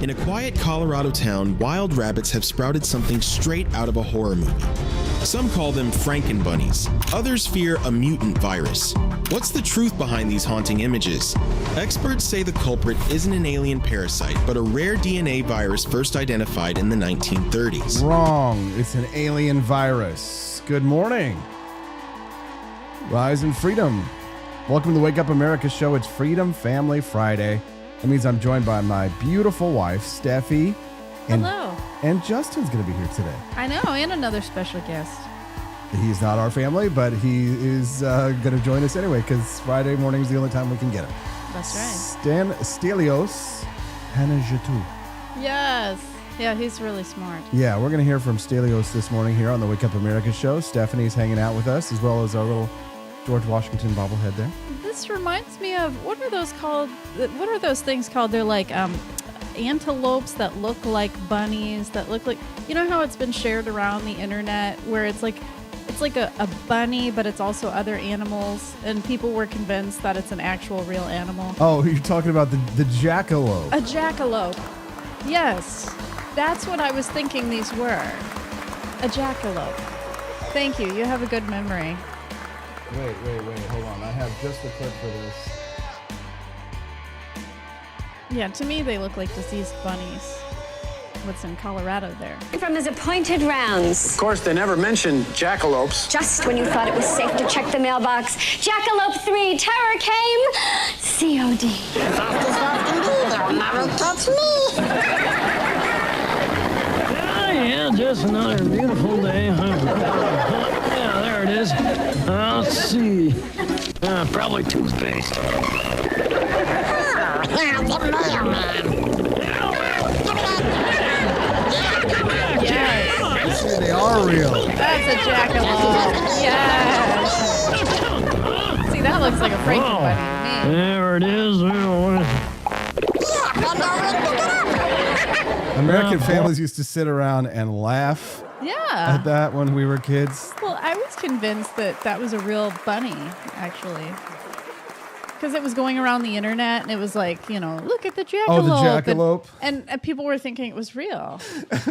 In a quiet Colorado town, wild rabbits have sprouted something straight out of a horror movie. Some call them Frankenbunnies. Others fear a mutant virus. What's the truth behind these haunting images? Experts say the culprit isn't an alien parasite, but a rare DNA virus first identified in the 1930s. Wrong. It's an alien virus. Good morning. Rise in freedom. Welcome to the Wake Up America show. It's Freedom Family Friday. That means I'm joined by my beautiful wife, Steffi. Hello. And Justin's going to be here today. I know, and another special guest. He's not our family, but he is going to join us anyway because Friday morning is the only time we can get him. That's right. Stan Stelios Hanajatu. Yes. Yeah, he's really smart. Yeah, we're going to hear from Stelios this morning here on the Wake Up America show. Stephanie's hanging out with us, as well as our little George Washington bobblehead there. This reminds me of, what are those called? What are those things called? They're like antelopes that look like bunnies, that look like, you know how it's been shared around the internet where it's like a bunny, but it's also other animals, and people were convinced that it's an actual real animal. Oh, you're talking about the jackalope. A jackalope. Yes. That's what I was thinking these were. A jackalope. Thank you. You have a good memory. Wait. Hold on. I have just the clip for this. Yeah, to me, they look like diseased bunnies. What's in Colorado there? From his appointed rounds. Of course, they never mentioned jackalopes. Just when you thought it was safe to check the mailbox, Jackalope 3, terror came. COD. They'll never touch me. Yeah, just another beautiful day. Yeah, there it is. Let's see. Probably toothpaste. Yes. They are real. That's a jackalope. Yes. See, that looks like a Frankenbunny to me. There it is. American families used to sit around and laugh at that when we were kids. Well, I was convinced that was a real bunny, actually. Because it was going around the internet, and it was like, look at the jackalope. Oh, the jackalope. And people were thinking it was real.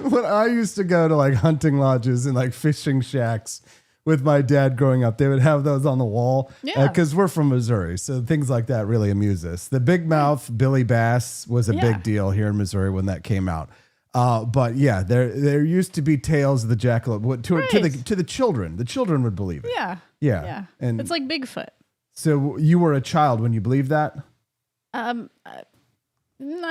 When I used to go to like hunting lodges and like fishing shacks with my dad growing up, they would have those on the wall. Yeah. Because we're from Missouri, so things like that really amuse us. The big mouth Billy Bass was a big deal here in Missouri when that came out. But yeah, there used to be tales of the jackalope to the children. The children would believe it. Yeah. And it's like Bigfoot. So you were a child when you believed that? I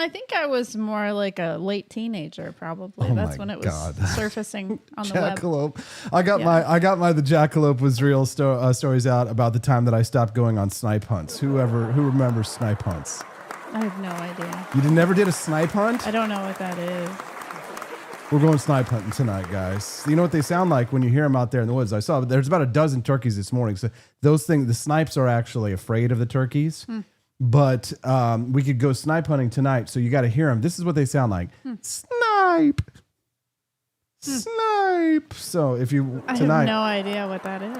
think I was more like a late teenager, probably. That's when it was surfacing on the web. Jackalope. I got my the jackalope was real stories out about the time that I stopped going on snipe hunts. Who remembers snipe hunts? I have no idea. You never did a snipe hunt? I don't know what that is. We're going snipe hunting tonight, guys. You know what they sound like when you hear them out there in the woods? I saw there's about a dozen turkeys this morning. So the snipes are actually afraid of the turkeys. But we could go snipe hunting tonight, so you got to hear them. This is what they sound like. Snipe. Snipe. So if you I tonight, have no idea what that is.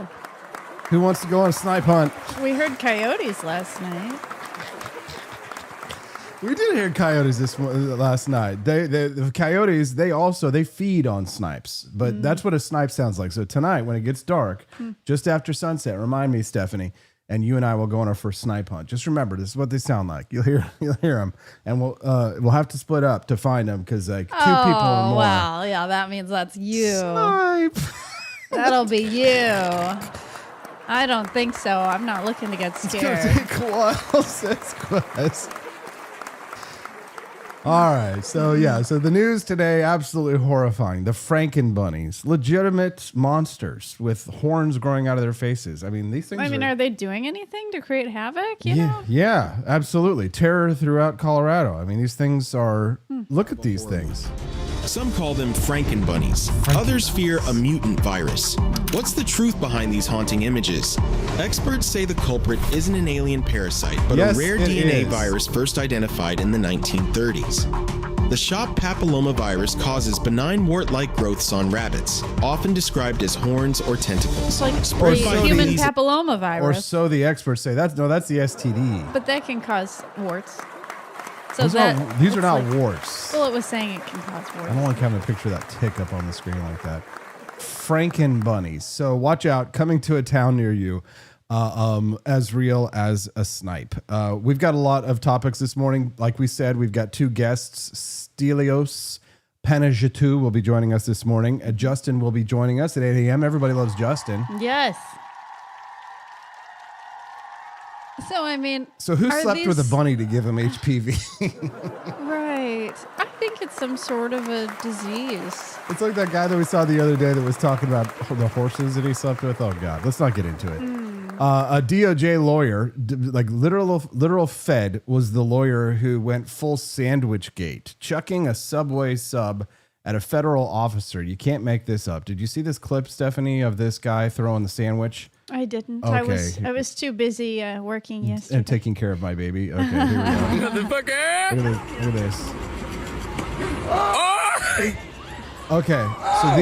who wants to go on a snipe hunt? We heard coyotes last night. We did hear coyotes last night. The coyotes, they feed on snipes, but that's what a snipe sounds like. So tonight, when it gets dark, just after sunset, remind me, Stephanie, and you and I will go on our first snipe hunt. Just remember, this is what they sound like. You'll hear them, and we'll have to split up to find them because like two people or more. Oh wow, yeah, that means that's you. Snipe. That'll be you. I don't think so. I'm not looking to get scared. It's gonna take a while, says Quest. All right, so the news today, absolutely horrifying. The Frankenbunnies, legitimate monsters with horns growing out of their faces. I mean, these things are they doing anything to create havoc, Yeah, absolutely. Terror throughout Colorado. I mean, these things are, look at these things. Some call them Frankenbunnies. Others fear a mutant virus. What's the truth behind these haunting images? Experts say the culprit isn't an alien parasite, but a rare DNA virus first identified in the 1930s. The shop papillomavirus causes benign wart-like growths on rabbits, often described as horns or tentacles. It's like human papillomavirus. Or so the experts say. That's the STD. But that can cause warts. So these are not warts. Well, it was saying it can cause warts. I don't like having a picture of that tick up on the screen like that. Frankenbunnies. So watch out, coming to a town near you, as real as a snipe. We've got a lot of topics this morning. Like we said, we've got 2 guests. Stelios Panagiotou will be joining us this morning. Justin will be joining us at 8 a.m. Everybody loves Justin. Yes. So, I mean... So who slept with a bunny to give him HPV? Right. I think it's some sort of a disease. It's like that guy that we saw the other day that was talking about the horses that he slept with. Oh, God. Let's not get into it. A DOJ lawyer, like literal Fed, was the lawyer who went full Sandwichgate, chucking a Subway sub at a federal officer. You can't make this up. Did you see this clip, Stephanie, of this guy throwing the sandwich? I didn't. Okay. I was too busy working yesterday. And taking care of my baby. Okay, here we go. Look at this. Okay, so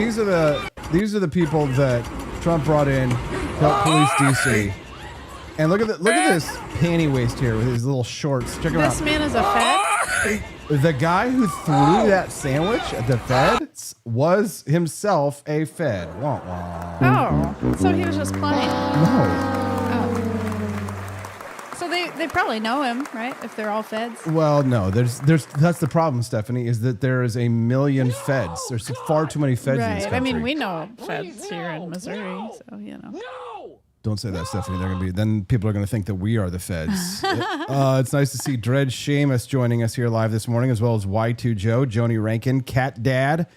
these are the people that Trump brought in to help police DC. And look at this panty waist here with his little shorts. Check him out. This man is a Fed? The guy who threw that sandwich at the Fed was himself a Fed. Wah, wah. Oh, so he was just playing. No. So they probably know him, right? If they're all Feds. Well, no. There's that's the problem, Stephanie, is that there is a million Feds. There's far too many Feds in this country. I mean, we know Feds here in Missouri, so you know. Don't say that, Stephanie. Then people are going to think that we are the Feds. It's nice to see Dred Seamus joining us here live this morning, as well as Y2 Joe, Joni Rankin, Cat Dad,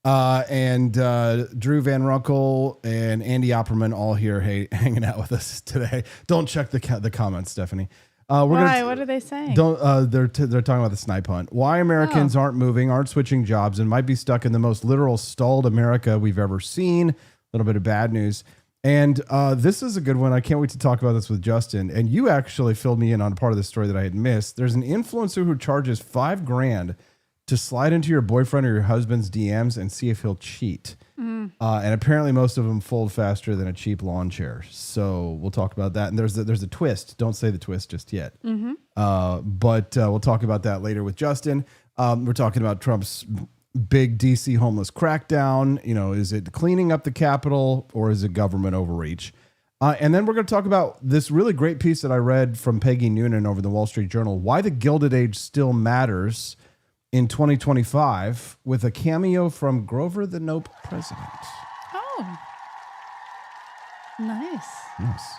and Drew Van Runkle and Andy Opperman all here hanging out with us today. Don't check the comments, Stephanie. Why? What are they saying? They're talking about the snipe hunt. Why Americans aren't moving, aren't switching jobs, and might be stuck in the most literal stalled America we've ever seen. A little bit of bad news. And this is a good one. I can't wait to talk about this with Justin. And you actually filled me in on part of the story that I had missed. There's an influencer who charges $5,000 to slide into your boyfriend or your husband's DMs and see if he'll cheat. And apparently most of them fold faster than a cheap lawn chair. So we'll talk about that. And there's a twist. Don't say the twist just yet. But we'll talk about that later with Justin. We're talking about Trump's big DC homeless crackdown. You know, is it cleaning up the Capitol or is it government overreach? And then we're going to talk about this really great piece that I read from Peggy Noonan over the Wall Street Journal, why the Gilded Age still matters in 2025, with a cameo from Grover the Nope President. Oh, nice. Yes.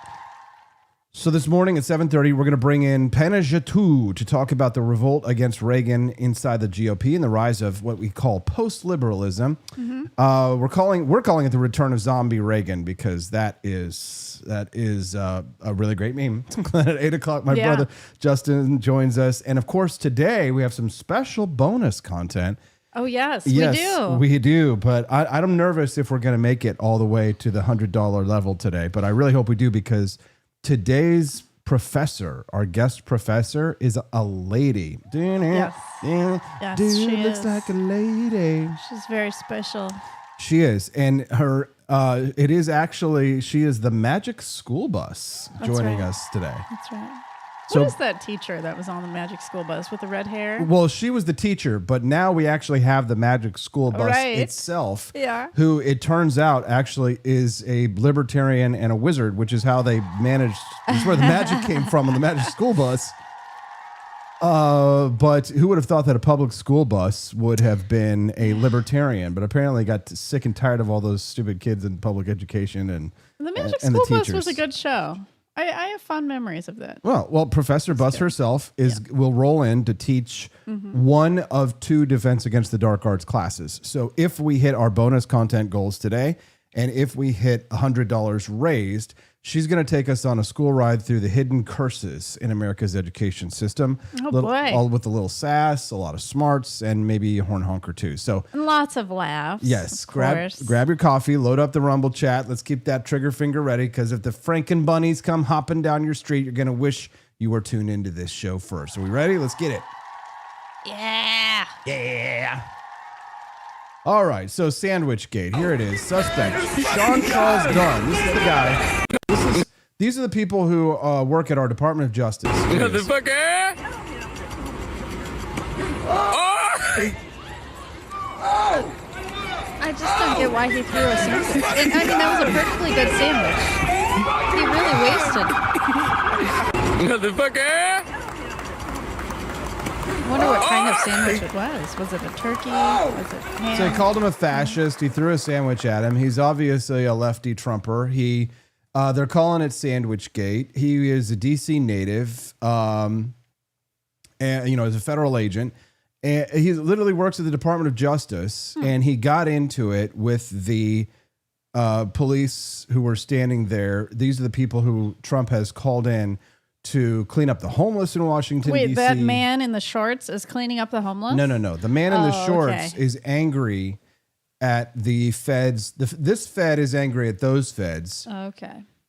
So this morning at 7:30, we're going to bring in Panagiotou to talk about the revolt against Reagan inside the GOP and the rise of what we call post-liberalism. We're calling it the return of zombie Reagan, because that is a really great meme. At 8 o'clock, my brother Justin joins us, and of course today we have some special bonus content. Oh yes, we do. But I'm nervous if we're going to make it all the way to the $100 level today. But I really hope we do, because today's professor, our guest professor, is a lady. Yes, Dude, she looks is. like a lady. She's very special. She is, and her she is the Magic School Bus joining us today. That's right. So- What is that teacher that was on the Magic School Bus with the red hair? Well, she was the teacher, but now we actually have the Magic School Bus itself, who it turns out actually is a libertarian and a wizard, which is how they managed. That's where the magic came from on the Magic School Bus. But who would have thought that a public school bus would have been a libertarian? But apparently got sick and tired of all those stupid kids in public education and The Magic and School the Bus teachers. was a good show. I have fond memories of that. Well, Professor Bus herself will roll in to teach one of 2 Defense Against the Dark Arts classes. So if we hit our bonus content goals today, and if we hit $100 raised, she's going to take us on a school ride through the hidden curses in America's education system. Boy. All with a little sass, a lot of smarts, and maybe a horn honk or 2. So And lots of laughs. yes, of grab course. your coffee, load up the Rumble chat. Let's keep that trigger finger ready, because if the Frankenbunnies come hopping down your street, you're going to wish you were tuned into this show first. Are we ready? Let's get it. Yeah. Yeah. All right, so Sandwichgate, here it is. Suspect, Sean Charles Dunn. This is the guy. These are the people who work at our Department of Justice. I just don't get why he threw a sandwich. I mean, that was a perfectly good sandwich. He really wasted. Motherfucker! I wonder what kind of sandwich it was. Was it a turkey? Was it ham? So he called him a fascist. He threw a sandwich at him. He's obviously a lefty Trumper. They're calling it Sandwichgate. He is a DC native, and is a federal agent. And he literally works at the Department of Justice, and he got into it with the police who were standing there. These are the people who Trump has called in to clean up the homeless in Washington, Wait, D.C. that man in the shorts is cleaning up the homeless? No. The man in the shorts is angry at the feds. This Fed is angry at those feds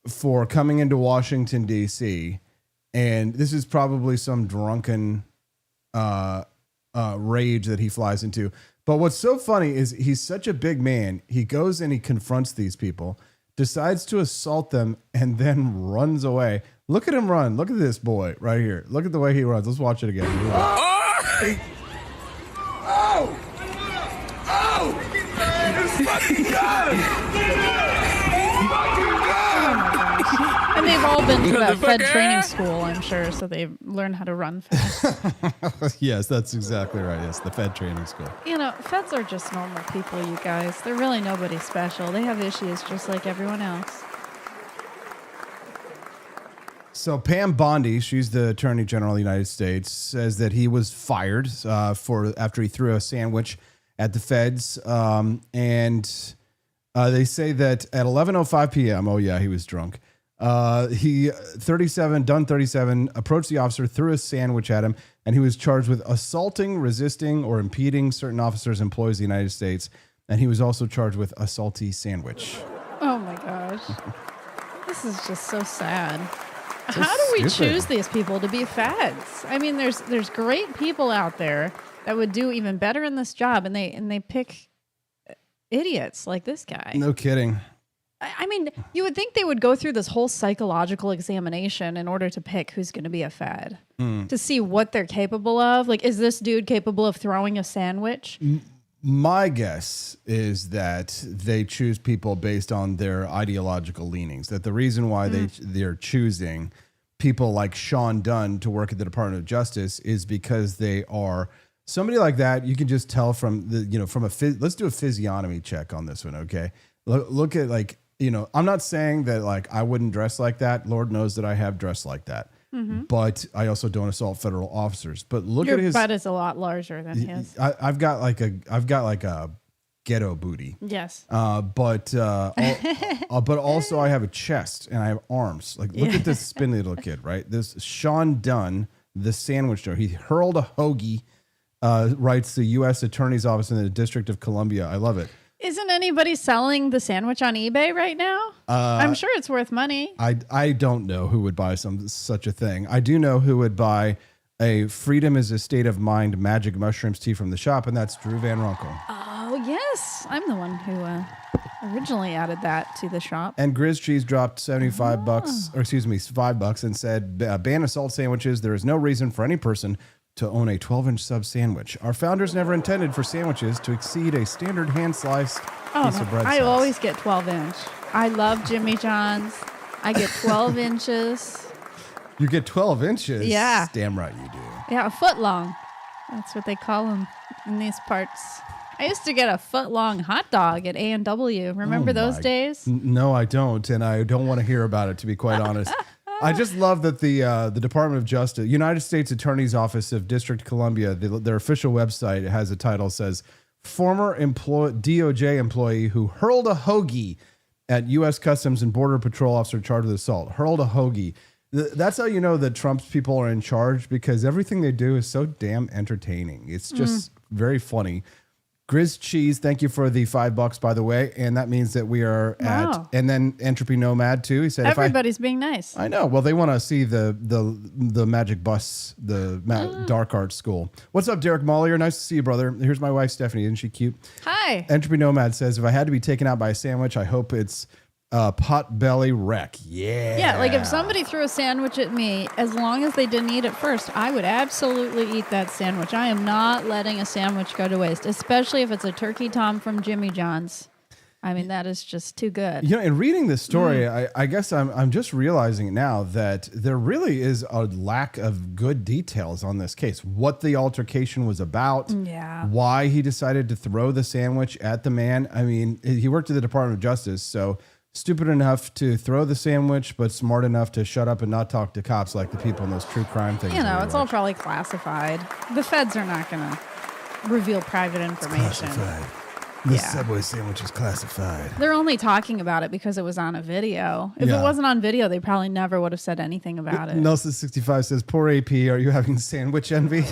for coming into Washington, D.C. And this is probably some drunken rage that he flies into. But what's so funny is he's such a big man. He goes and he confronts these people, decides to assault them, and then runs away. Look at him run. Look at this boy right here. Look at the way he runs. Let's watch it again. It's fucking good! And they've all been to that Fed training school, I'm sure, so they've learned how to run fast. Yes, that's exactly right. Yes, the Fed training school. Feds are just normal people, you guys. They're really nobody special. They have issues just like everyone else. So Pam Bondi, she's the Attorney General of the United States, says that he was fired after he threw a sandwich at the feds. They say that at 11:05 p.m., oh yeah, he was drunk. He 37 approached the officer, threw a sandwich at him, and he was charged with assaulting, resisting, or impeding certain officers, employees of the United States. And he was also charged with a salty sandwich. Oh my gosh. This is just so sad. How do we choose these people to be feds? I mean, there's great people out there that would do even better in this job, and they pick idiots like this guy. No kidding. I mean, you would think they would go through this whole psychological examination in order to pick who's going to be a fed, to see what they're capable of. Like, is this dude capable of throwing a sandwich? My guess is that they choose people based on their ideological leanings. That the reason why they're choosing people like Sean Dunn to work at the Department of Justice is because they are somebody like that. You can just tell from let's do a physiognomy check on this one. Okay. Look at I'm not saying that like I wouldn't dress like that. Lord knows that I have dressed like that. Mm-hmm. But I also don't assault federal officers. But look at his butt is a lot larger than his. I've got like a ghetto booty. Yes. But also I have a chest and I have arms. Like look at this spindly little kid, right? This Sean Dunn, the sandwich store. He hurled a hoagie. Writes the U.S. Attorney's Office in the District of Columbia. I love it. Isn't anybody selling the sandwich on eBay right now? I'm sure it's worth money. I don't know who would buy such a thing. I do know who would buy a Freedom is a State of Mind magic mushrooms tea from the shop, and that's Drew Van Runkle. Oh, yes. I'm the one who originally added that to the shop. And Grizz Cheese dropped $5 and said, ban assault sandwiches. There is no reason for any person to own a 12-inch sub sandwich. Our founders never intended for sandwiches to exceed a standard hand-sliced piece of bread size. I always get 12-inch. I love Jimmy John's. I get 12 inches. You get 12 inches? Yeah. Damn right you do. Yeah, a foot long. That's what they call them in these parts. I used to get a foot-long hot dog at A&W. Remember those days? No, I don't, and I don't want to hear about it, to be quite honest. I just love that the Department of Justice, United States Attorney's Office of District of Columbia, their official website has a title says, former DOJ employee who hurled a hoagie at U.S. Customs and Border Patrol officer charged with assault. Hurled a hoagie. That's how you know that Trump's people are in charge, because everything they do is so damn entertaining. It's just very funny. Grizz Cheese, thank you for the $5, by the way. And that means that we are at, and then Entropy Nomad too. He said, everybody's being nice. I know. Well, they want to see the magic bus, dark art school. What's up, Derek Mollier? Nice to see you, brother. Here's my wife, Stephanie. Isn't she cute? Hi. Entropy Nomad says, if I had to be taken out by a sandwich, I hope it's Potbelly wreck. Yeah. Yeah, like if somebody threw a sandwich at me, as long as they didn't eat it first, I would absolutely eat that sandwich. I am not letting a sandwich go to waste, especially if it's a turkey tom from Jimmy John's. I mean, that is just too good. You know, in reading this story, I guess I'm just realizing now that there really is a lack of good details on this case. What the altercation was about, why he decided to throw the sandwich at the man. I mean, he worked at the Department of Justice, so stupid enough to throw the sandwich, but smart enough to shut up and not talk to cops like the people in those true crime things. You know, it's all probably classified. The feds are not going to reveal private information. It's classified. The Subway sandwich is classified. They're only talking about it because it was on a video. If it wasn't on video, they probably never would have said anything about it. Nelson65 says, poor AP, are you having sandwich envy?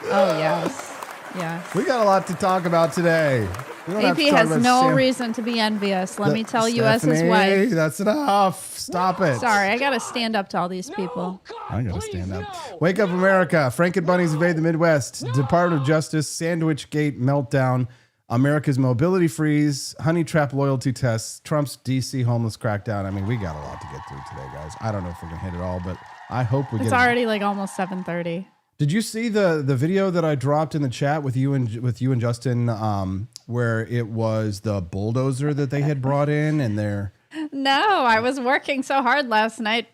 Oh, yes. Yes. We got a lot to talk about today. AP has no reason to be envious. Let me tell you as his wife. That's enough. Stop it. Sorry, I got to stand up to all these people. I got to stand up. Wake up, America. Frankenbunnies invade the Midwest. Department of Justice, Sandwichgate meltdown, America's mobility freeze, honey trap loyalty tests, Trump's D.C. homeless crackdown. I mean, we got a lot to get through today, guys. I don't know if we're going to hit it all, but I hope we get it. It's already like almost 7:30. Did you see the video that I dropped in the chat with you and Justin, where it was the bulldozer that they had brought in and they're... No, I was working so hard last night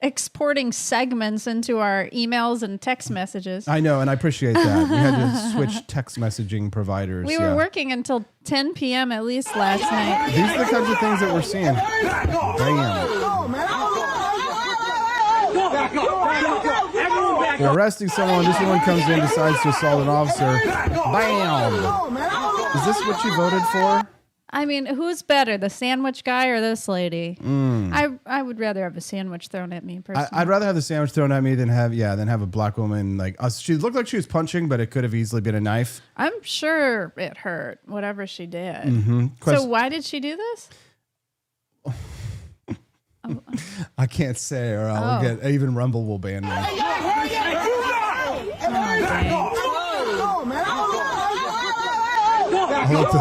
exporting segments into our emails and text messages. I know, and I appreciate that. We had to switch text messaging providers. We were working until 10 p.m. at least last night. These are the kinds of things that we're seeing. Damn. They're arresting someone. This one comes in, decides to assault an officer. Bam! Is this what you voted for? I mean, who's better, the sandwich guy or this lady? I would rather have a sandwich thrown at me personally. I'd rather have the sandwich thrown at me than have a black woman like us. She looked like she was punching, but it could have easily been a knife. I'm sure it hurt, whatever she did. Mm-hmm. So why did she do this? I can't say, or I'll get even Rumble will ban me. I'll let the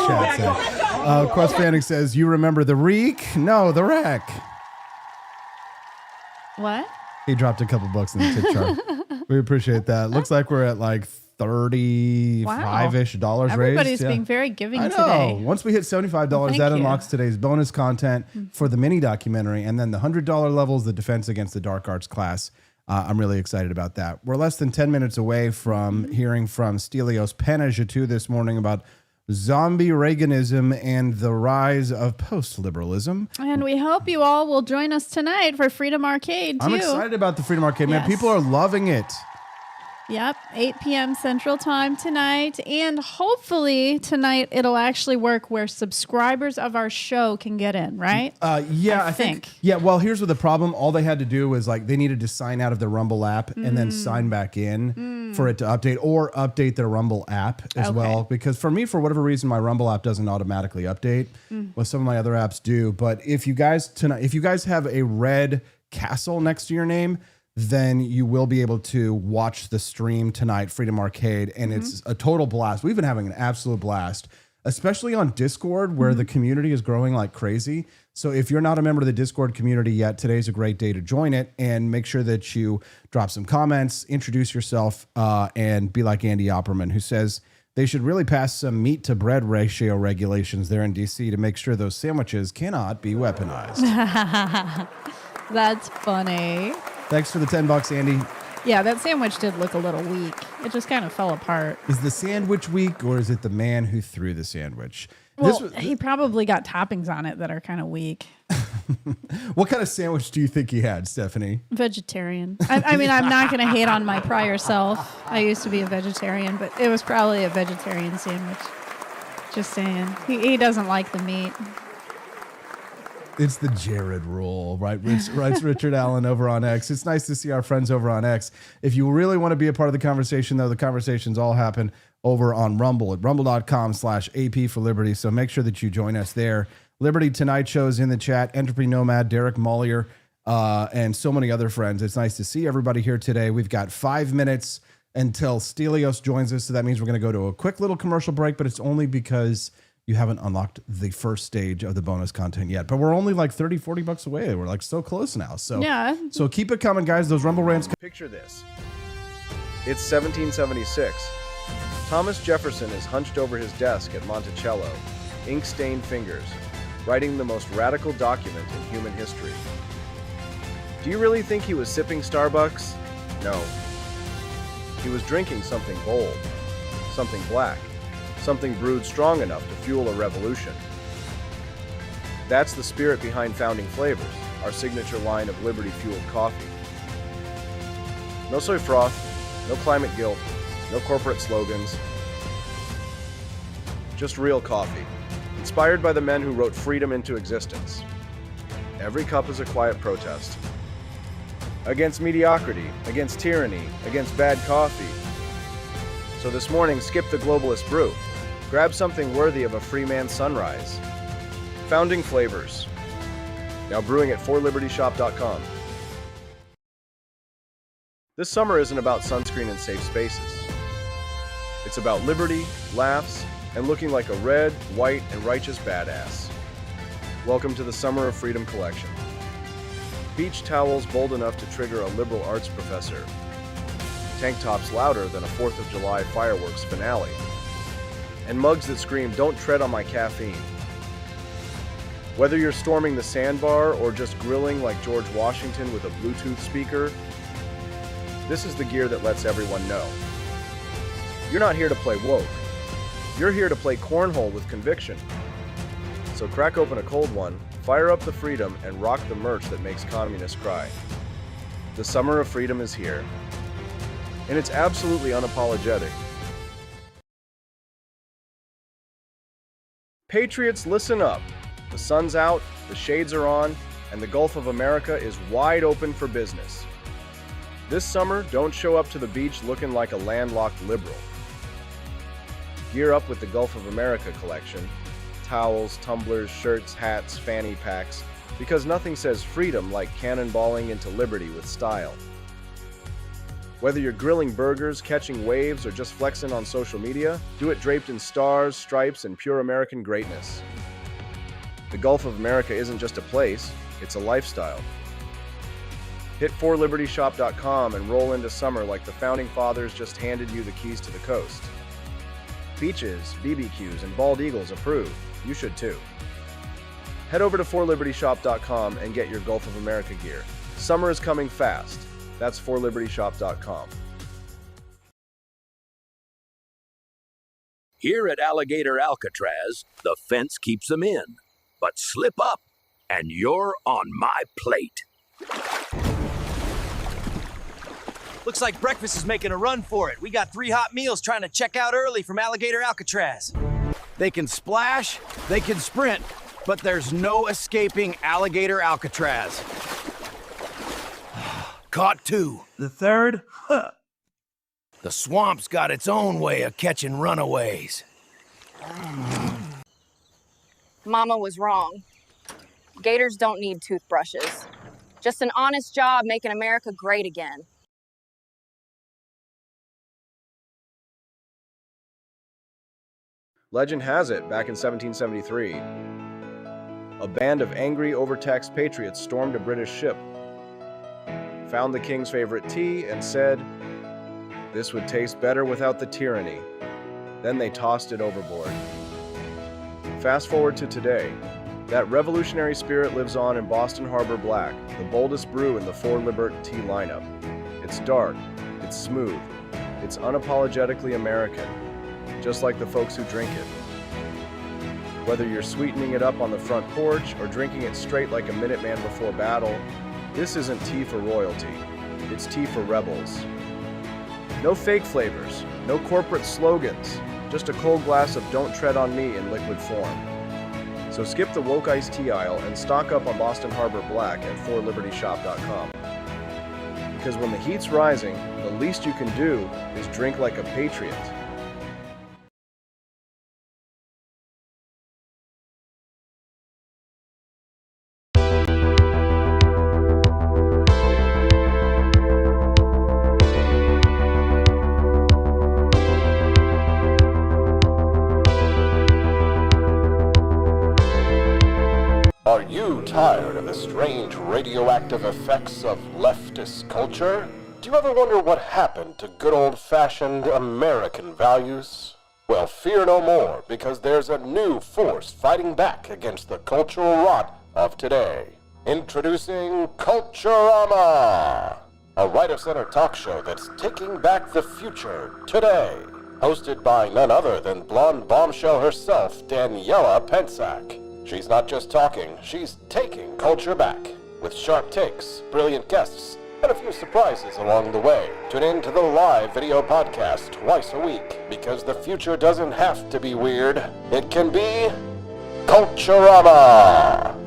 chat say. Quest Fanning says, "You remember the reek? No, the wreck." What? He dropped a couple bucks in the tip jar. We appreciate that. Looks like we're at like $35-ish dollars raised. Everybody's being very giving today. Once we hit $75, that unlocks today's bonus content for the mini documentary, and then the $100 levels, the Defense Against the Dark Arts class. I'm really excited about that. We're less than 10 minutes away from hearing from Stelios Panajiotou this morning about zombie Reaganism and the rise of post-liberalism. And we hope you all will join us tonight for Freedom Arcade, too. I'm excited about the Freedom Arcade, man. People are loving it. Yep, 8 p.m. Central Time tonight. And hopefully tonight it'll actually work where subscribers of our show can get in, right? Yeah, I think. Yeah, well, here's what the problem. All they had to do was they needed to sign out of the Rumble app and then sign back in for it to update, or update their Rumble app as well. Because for me, for whatever reason, my Rumble app doesn't automatically update. Well, some of my other apps do. But if you guys have a red castle next to your name, then you will be able to watch the stream tonight, Freedom Arcade, and it's a total blast. We've been having an absolute blast, especially on Discord, where the community is growing like crazy. So if you're not a member of the Discord community yet, today's a great day to join it, and make sure that you drop some comments, introduce yourself, and be like Andy Opperman, who says they should really pass some meat to bread ratio regulations there in DC to make sure those sandwiches cannot be weaponized. That's funny. Thanks for the $10, Andy. Yeah, that sandwich did look a little weak. It just kind of fell apart. Is the sandwich weak, or is it the man who threw the sandwich? Well, he probably got toppings on it that are kind of weak. What kind of sandwich do you think he had, Stephanie? Vegetarian. I mean, I'm not going to hate on my prior self. I used to be a vegetarian, but it was probably a vegetarian sandwich. Just saying. He doesn't like the meat. It's the Jared rule, right? Writes Richard Allen over on X. It's nice to see our friends over on X. If you really want to be a part of the conversation, though, the conversations all happen over on Rumble at rumble.com/AP for Liberty. So make sure that you join us there. Liberty Tonight Show is in the chat. Entropy Nomad, Derek Mollier, and so many other friends. It's nice to see everybody here today. We've got 5 minutes until Stelios joins us. So that means we're going to go to a quick little commercial break, but it's only because you haven't unlocked the first stage of the bonus content yet. But we're only like 30, 40 bucks away. We're like so close now. So yeah. So keep it coming, guys. Those Rumble Rants. Picture this. It's 1776. Thomas Jefferson is hunched over his desk at Monticello, ink-stained fingers, writing the most radical document in human history. Do you really think he was sipping Starbucks? No. He was drinking something bold, something black, something brewed strong enough to fuel a revolution. That's the spirit behind Founding Flavors, our signature line of liberty-fueled coffee. No soy froth, no climate guilt, no corporate slogans. Just real coffee, inspired by the men who wrote freedom into existence. Every cup is a quiet protest. Against mediocrity, against tyranny, against bad coffee. So this morning, skip the globalist brew. Grab something worthy of a free man's sunrise. Founding Flavors. Now brewing at forlibertyshop.com. This summer isn't about sunscreen and safe spaces. It's about liberty, laughs, and looking like a red, white, and righteous badass. Welcome to the Summer of Freedom collection. Beach towels bold enough to trigger a liberal arts professor. Tank tops louder than a 4th of July fireworks finale. And mugs that scream, "Don't tread on my caffeine." Whether you're storming the sandbar or just grilling like George Washington with a Bluetooth speaker, this is the gear that lets everyone know. You're not here to play woke. You're here to play cornhole with conviction. So crack open a cold one, fire up the freedom, and rock the merch that makes communists cry. The Summer of Freedom is here. And it's absolutely unapologetic. Patriots, listen up. The sun's out, the shades are on, and the Gulf of America is wide open for business. This summer, don't show up to the beach looking like a landlocked liberal. Gear up with the Gulf of America collection. Towels, tumblers, shirts, hats, fanny packs, because nothing says freedom like cannonballing into liberty with style. Whether you're grilling burgers, catching waves, or just flexing on social media, do it draped in stars, stripes, and pure American greatness. The Gulf of America isn't just a place, it's a lifestyle. Hit forlibertyshop.com and roll into summer like the Founding Fathers just handed you the keys to the coast. Beaches, BBQs, and bald eagles approved. You should too. Head over to forlibertyshop.com and get your Gulf of America gear. Summer is coming fast. That's forlibertyshop.com. Here at Alligator Alcatraz, the fence keeps them in. But slip up, and you're on my plate. Looks like breakfast is making a run for it. We got 3 hot meals trying to check out early from Alligator Alcatraz. They can splash, they can sprint, but there's no escaping Alligator Alcatraz. Caught 2. The third? Huh. The swamp's got its own way of catching runaways. Mama was wrong. Gators don't need toothbrushes. Just an honest job making America great again. Legend has it, back in 1773, a band of angry, overtaxed patriots stormed a British ship, found the king's favorite tea, and said, "This would taste better without the tyranny." Then they tossed it overboard. Fast forward to today. That revolutionary spirit lives on in Boston Harbor Black, the boldest brew in the 4 Libert tea lineup. It's dark, it's smooth, it's unapologetically American, just like the folks who drink it. Whether you're sweetening it up on the front porch or drinking it straight like a Minuteman before battle, this isn't tea for royalty, it's tea for rebels. No fake flavors, no corporate slogans, just a cold glass of "Don't Tread on Me" in liquid form. So skip the woke iced tea aisle and stock up on Boston Harbor Black at forlibertyshop.com. Because when the heat's rising, the least you can do is drink like a patriot. Are you tired of the strange radioactive effects of leftist culture? Do you ever wonder what happened to good old-fashioned American values? Well, fear no more, because there's a new force fighting back against the cultural rot of today. Introducing Culturama, a right-of-center talk show that's taking back the future today. Hosted by none other than blonde bombshell herself, Daniela Pensack. She's not just talking, she's taking culture back. With sharp takes, brilliant guests, and a few surprises along the way. Tune in to the live video podcast twice a week, because the future doesn't have to be weird. It can be Culturama.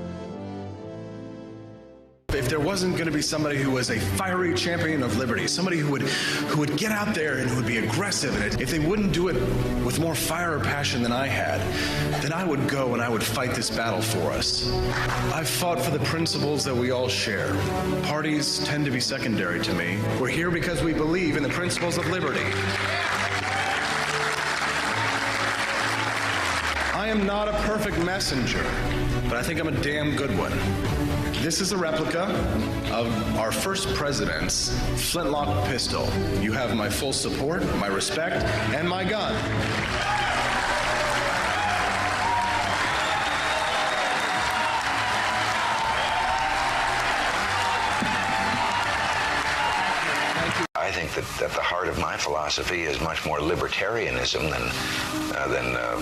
If there wasn't going to be somebody who was a fiery champion of liberty, somebody who would get out there and who would be aggressive, and if they wouldn't do it with more fire or passion than I had, then I would go and I would fight this battle for us. I've fought for the principles that we all share. Parties tend to be secondary to me. We're here because we believe in the principles of liberty. I am not a perfect messenger, but I think I'm a damn good one. This is a replica of our first president's flintlock pistol. You have my full support, my respect, and my gun. I think that at the heart of my philosophy is much more libertarianism than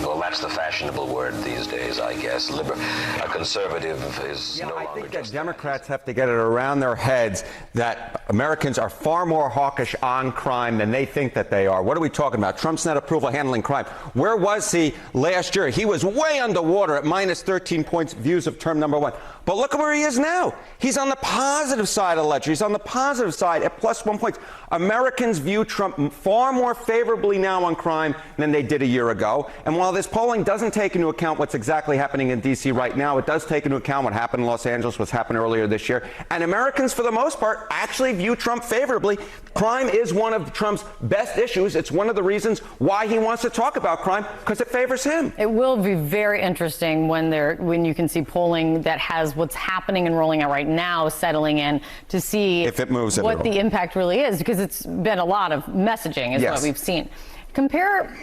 well, that's the fashionable word these days, I guess. A conservative is no longer. I think that Democrats have to get it around their heads that Americans are far more hawkish on crime than they think that they are. What are we talking about? Trump's net approval handling crime. Where was he last year? He was way underwater at minus 13 points views of term number one. But look at where he is now. He's on the positive side of the ledger. He's on the positive side at plus 1 point. Americans view Trump far more favorably now on crime than they did a year ago. And while this polling doesn't take into account what's exactly happening in D.C. right now, it does take into account what happened in Los Angeles, what's happened earlier this year. And Americans, for the most part, actually view Trump favorably. Crime is one of Trump's best issues. It's one of the reasons why he wants to talk about crime, because it favors him. It will be very interesting when you can see polling that has what's happening and rolling out right now settling in to see if it moves what the impact really is, because it's been a lot of messaging is what we've seen. Compare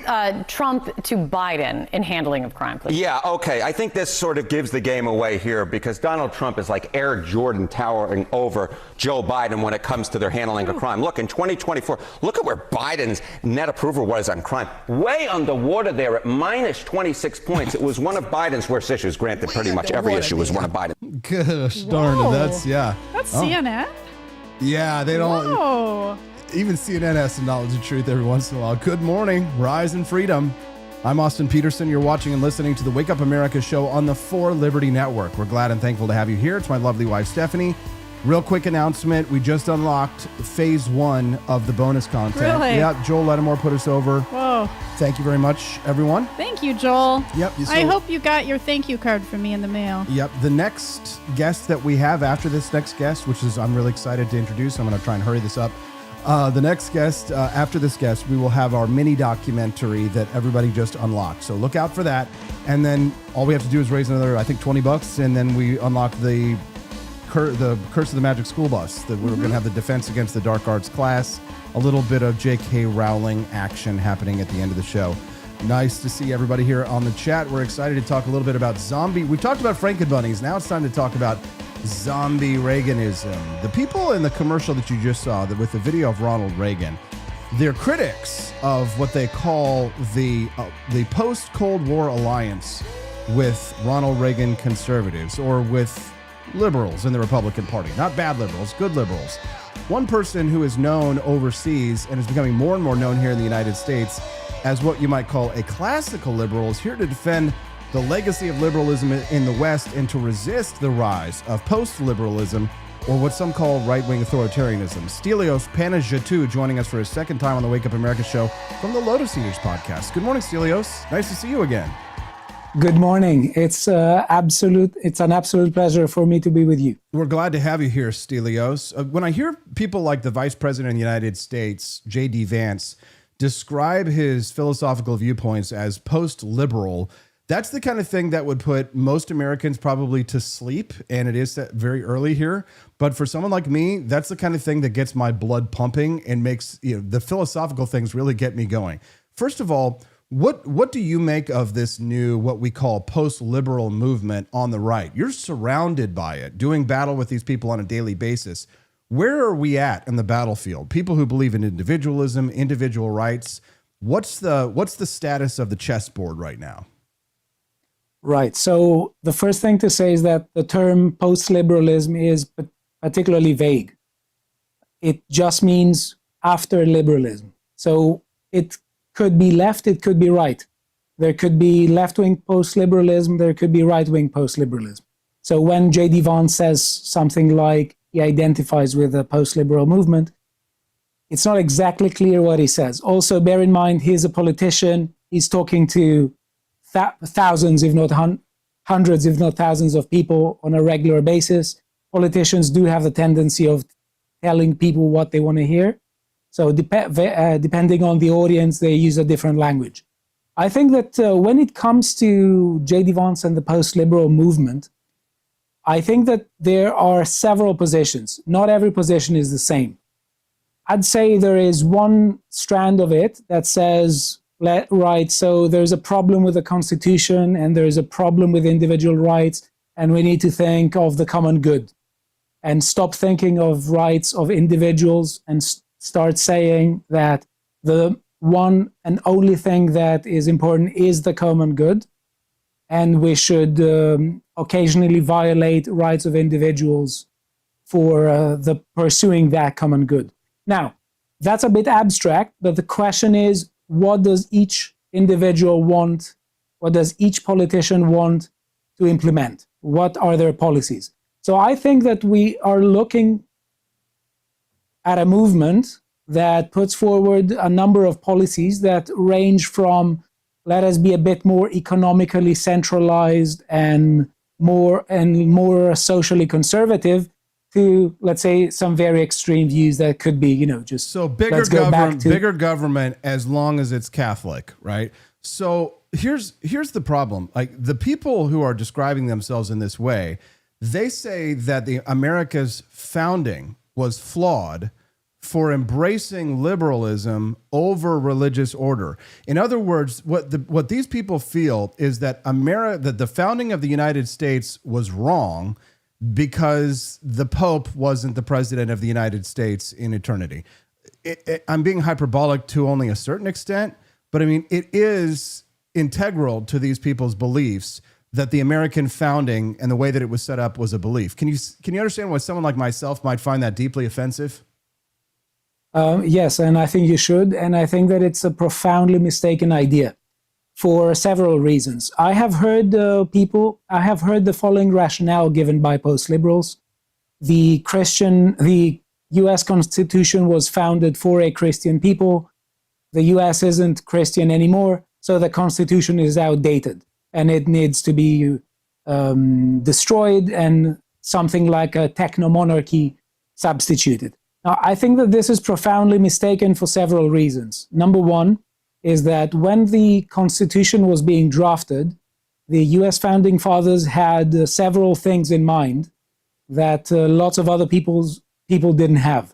Trump to Biden in handling of crime, please. Yeah, okay. I think this sort of gives the game away here because Donald Trump is like Air Jordan towering over Joe Biden when it comes to their handling of crime. Look, in 2024, look at where Biden's net approval was on crime. Way underwater there at minus 26 points. It was one of Biden's worst issues. Granted, pretty much every issue was one of Biden. Gosh darn it. That's CNN? Yeah, they don't. Whoa. Even CNN has some knowledge of truth every once in a while. Good morning, rise and freedom. I'm Austin Petersen. You're watching and listening to the Wake Up America show on the 4 Liberty Network. We're glad and thankful to have you here. It's my lovely wife, Stephanie. Real quick announcement. We just unlocked phase 1 of the bonus content. Really? Yeah, Joel Lattimore put us over. Whoa. Thank you very much, everyone. Thank you, Joel. Yep. I hope you got your thank you card from me in the mail. Yep. The next guest that we have after this next guest, which is I'm really excited to introduce. I'm going to try and hurry this up. The next guest, after this guest, we will have our mini documentary that everybody just unlocked. So look out for that. And then all we have to do is raise another, I think, $20, and then we unlock the Curse of the Magic School Bus. That we're going to have the Defense Against the Dark Arts class. A little bit of J.K. Rowling action happening at the end of the show. Nice to see everybody here on the chat. We're excited to talk a little bit about zombie. We talked about Frankenbunnies. Now it's time to talk about zombie Reaganism. The people in the commercial that you just saw, with the video of Ronald Reagan, they're critics of what they call the post-Cold War alliance with Ronald Reagan conservatives, or with liberals in the Republican Party. Not bad liberals, good liberals. One person who is known overseas and is becoming more and more known here in the United States as what you might call a classical liberal is here to defend the legacy of liberalism in the West and to resist the rise of post-liberalism, or what some call right-wing authoritarianism. Stelios Panagiatou joining us for his second time on the Wake Up America show from the Lotus Eaters podcast. Good morning, Stelios. Nice to see you again. Good morning. It's an absolute pleasure for me to be with you. We're glad to have you here, Stelios. When I hear people like the Vice President of the United States, J.D. Vance, describe his philosophical viewpoints as post-liberal, That's the kind of thing that would put most Americans probably to sleep, and it is very early here. But for someone like me, that's the kind of thing that gets my blood pumping and makes the philosophical things really get me going. First of all, what do you make of this new, what we call post-liberal movement on the right? You're surrounded by it, doing battle with these people on a daily basis. Where are we at in the battlefield? People who believe in individualism, individual rights. What's the status of the chessboard right now? Right. So the first thing to say is that the term post-liberalism is particularly vague. It just means after liberalism. So it could be left, it could be right. There could be left-wing post-liberalism, there could be right-wing post-liberalism. So when J.D. Vance says something like he identifies with the post-liberal movement, it's not exactly clear what he says. Also, bear in mind, he's a politician. He's talking to thousands, if not hundreds, if not thousands of people on a regular basis. Politicians do have the tendency of telling people what they want to hear. So depending on the audience, they use a different language. I think that when it comes to J.D. Vance and the post-liberal movement, I think that there are several positions. Not every position is the same. I'd say there is one strand of it that says, right, so there's a problem with the Constitution and there's a problem with individual rights, and we need to think of the common good and stop thinking of rights of individuals and start saying that the one and only thing that is important is the common good, and we should occasionally violate rights of individuals for the pursuing that common good. Now, that's a bit abstract, but the question is, what does each individual want? What does each politician want to implement? What are their policies? So I think that we are looking at a movement that puts forward a number of policies that range from, let us be a bit more economically centralized and more socially conservative, to, let's say, some very extreme views that could be, just so bigger government as long as it's Catholic, right? So here's the problem. Like, the people who are describing themselves in this way, they say that the America's founding was flawed for embracing liberalism over religious order. In other words, what these people feel is that that the founding of the United States was wrong because the Pope wasn't the president of the United States in eternity. I'm being hyperbolic to only a certain extent, but I mean, it is integral to these people's beliefs that the American founding and the way that it was set up was a belief. Can you understand why someone like myself might find that deeply offensive? Yes, and I think you should. And I think that it's a profoundly mistaken idea for several reasons. I have heard the following rationale given by post-liberals. The U.S. Constitution was founded for a Christian people. The U.S. isn't Christian anymore, so the Constitution is outdated and it needs to be destroyed and something like a techno-monarchy substituted. Now, I think that this is profoundly mistaken for several reasons. Number one is that when the Constitution was being drafted, the US founding fathers had several things in mind that lots of other people didn't have.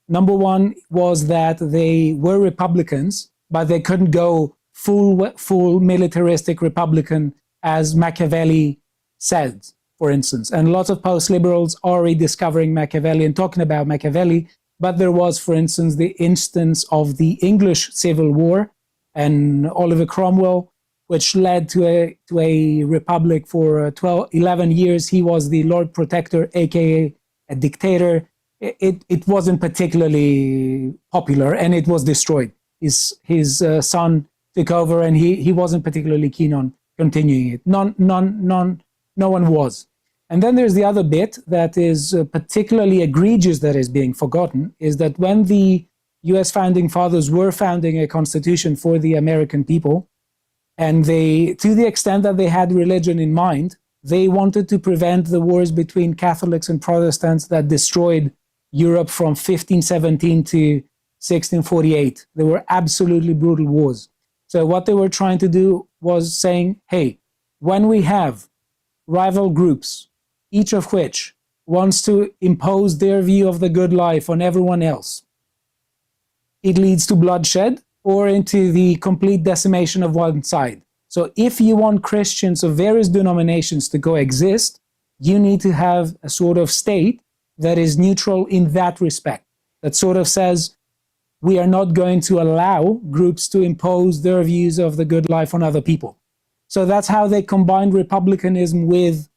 Number one was that they were Republicans, but they couldn't go full militaristic Republican as Machiavelli said, for instance. And lots of post-liberals are rediscovering Machiavelli and talking about Machiavelli, but there was, for instance, the instance of the English Civil War and Oliver Cromwell, which led to a republic for 11 years. He was the Lord Protector, aka a dictator. It wasn't particularly popular, and it was destroyed. His son took over, and he wasn't particularly keen on continuing it. No one was. And then there's the other bit that is particularly egregious that is being forgotten, is that when the US founding fathers were founding a constitution for the American people, and they, to the extent that they had religion in mind, they wanted to prevent the wars between Catholics and Protestants that destroyed Europe from 1517 to 1648. They were absolutely brutal wars. So what they were trying to do was saying, hey, when we have rival groups, each of which wants to impose their view of the good life on everyone else, it leads to bloodshed or into the complete decimation of one side. So if you want Christians of various denominations to coexist, you need to have a sort of state that is neutral in that respect, that sort of says, we are not going to allow groups to impose their views of the good life on other people. So that's how they combined republicanism with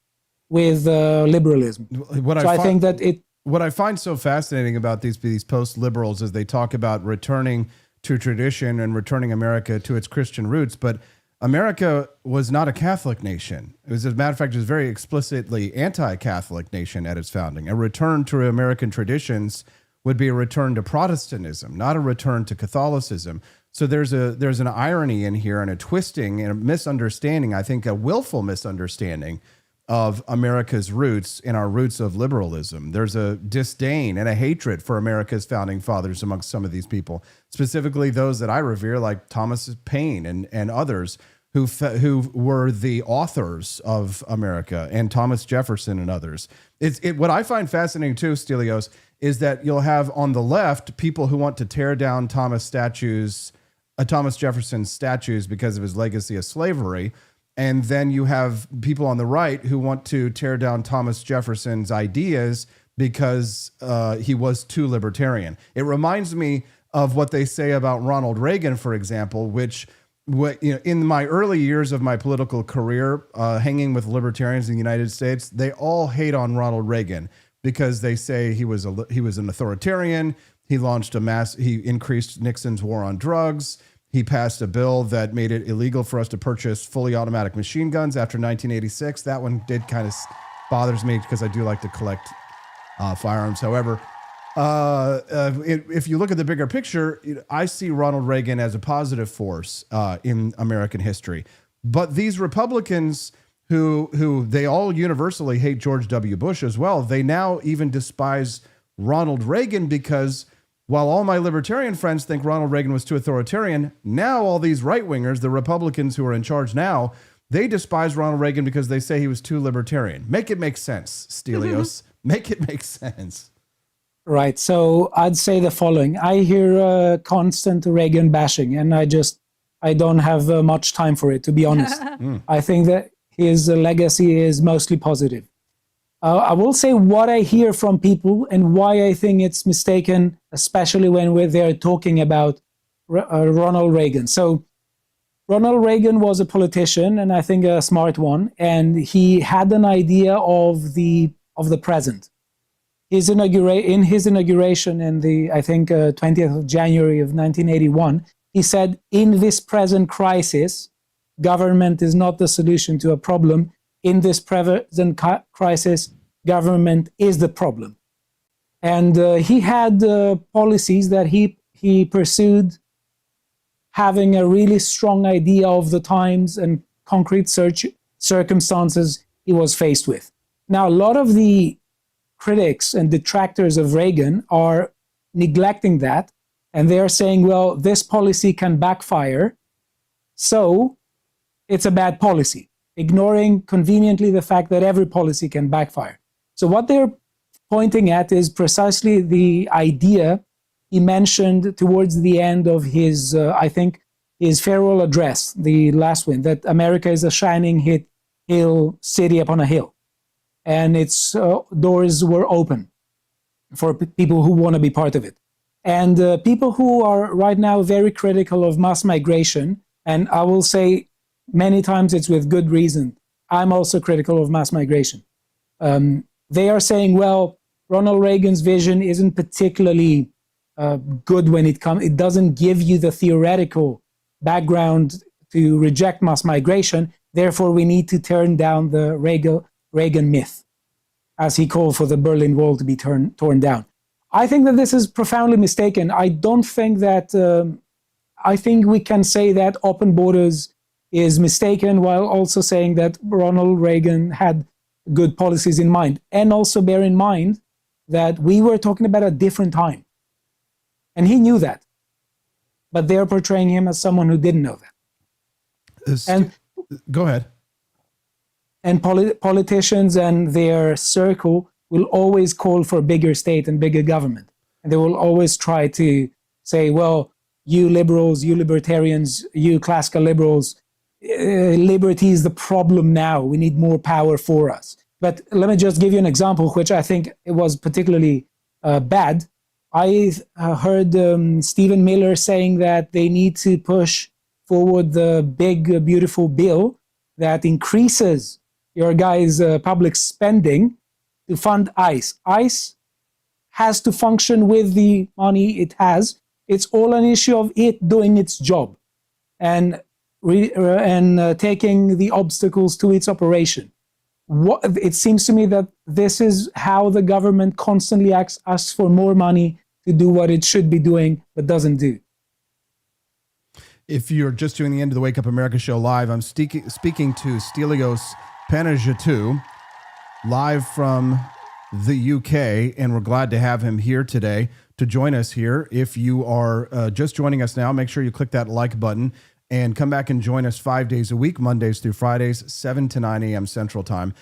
liberalism. What I find so fascinating about these post-liberals is they talk about returning to tradition and returning America to its Christian roots, but America was not a Catholic nation. It was, as a matter of fact, it was a very explicitly anti-Catholic nation at its founding. A return to American traditions would be a return to Protestantism, not a return to Catholicism. So there's an irony in here and a twisting and a misunderstanding, I think a willful misunderstanding of America's roots and our roots of liberalism. There's a disdain and a hatred for America's founding fathers amongst some of these people, specifically those that I revere, like Thomas Paine and others who were the authors of America, and Thomas Jefferson and others. What I find fascinating too, Stelios, is that you'll have on the left people who want to tear down Thomas Jefferson's statues because of his legacy of slavery. And then you have people on the right who want to tear down Thomas Jefferson's ideas because he was too libertarian. It reminds me of what they say about Ronald Reagan, for example, which in my early years of my political career, hanging with libertarians in the United States, they all hate on Ronald Reagan because they say he was an authoritarian. He increased Nixon's war on drugs. He passed a bill that made it illegal for us to purchase fully automatic machine guns after 1986. That one did kind of bothers me because I do like to collect firearms. However, if you look at the bigger picture, I see Ronald Reagan as a positive force in American history. But these Republicans who they all universally hate George W. Bush as well, they now even despise Ronald Reagan because while all my libertarian friends think Ronald Reagan was too authoritarian, now all these right-wingers, the Republicans who are in charge now, they despise Ronald Reagan because they say he was too libertarian. Make it make sense, Stelios. Make it make sense. Right. So I'd say the following. I hear constant Reagan bashing, and I don't have much time for it, to be honest. I think that his legacy is mostly positive. I will say what I hear from people and why I think it's mistaken, especially when they're talking about Ronald Reagan. So Ronald Reagan was a politician, and I think a smart one, and he had an idea of the present. In his inauguration in the, I think, 20th of January of 1981, he said, in this present crisis, government is not the solution to a problem. In this present crisis, government is the problem. And he had policies that he pursued, having a really strong idea of the times and concrete circumstances he was faced with. Now, a lot of the critics and detractors of Reagan are neglecting that, and they're saying, well, this policy can backfire, so it's a bad policy, ignoring conveniently the fact that every policy can backfire. So what they're pointing at is precisely the idea he mentioned towards the end of his, I think, his farewell address, the last one, that America is a shining city upon a hill. And its doors were open for people who want to be part of it. And people who are right now very critical of mass migration, and I will say many times it's with good reason, I'm also critical of mass migration. They are saying, well, Ronald Reagan's vision isn't particularly good when it doesn't give you the theoretical background to reject mass migration. Therefore, we need to turn down the Reagan myth, as he called for the Berlin Wall to be torn down. I think that this is profoundly mistaken. I don't think that, I think we can say that open borders is mistaken while also saying that Ronald Reagan had good policies in mind. And also bear in mind that we were talking about a different time. And he knew that. But they're portraying him as someone who didn't know that. Go ahead. And politicians and their circle will always call for bigger state and bigger government. And they will always try to say, well, you liberals, you libertarians, you classical liberals, liberty is the problem now. We need more power for us. But let me just give you an example, which I think it was particularly bad. I heard Stephen Miller saying that they need to push forward the big, beautiful bill that increases your guys' public spending to fund ICE. ICE has to function with the money it has. It's all an issue of it doing its job and taking the obstacles to its operation. It seems to me that this is how the government constantly asks for more money to do what it should be doing, but doesn't do. If you're just tuning in to the Wake Up America show live, I'm speaking to Stelios Panagiottou, live from the UK, and we're glad to have him here today to join us here. If you are just joining us now, make sure you click that like button and come back and join us 5 days a week, Mondays through Fridays, 7 to 9 a.m. Central Time.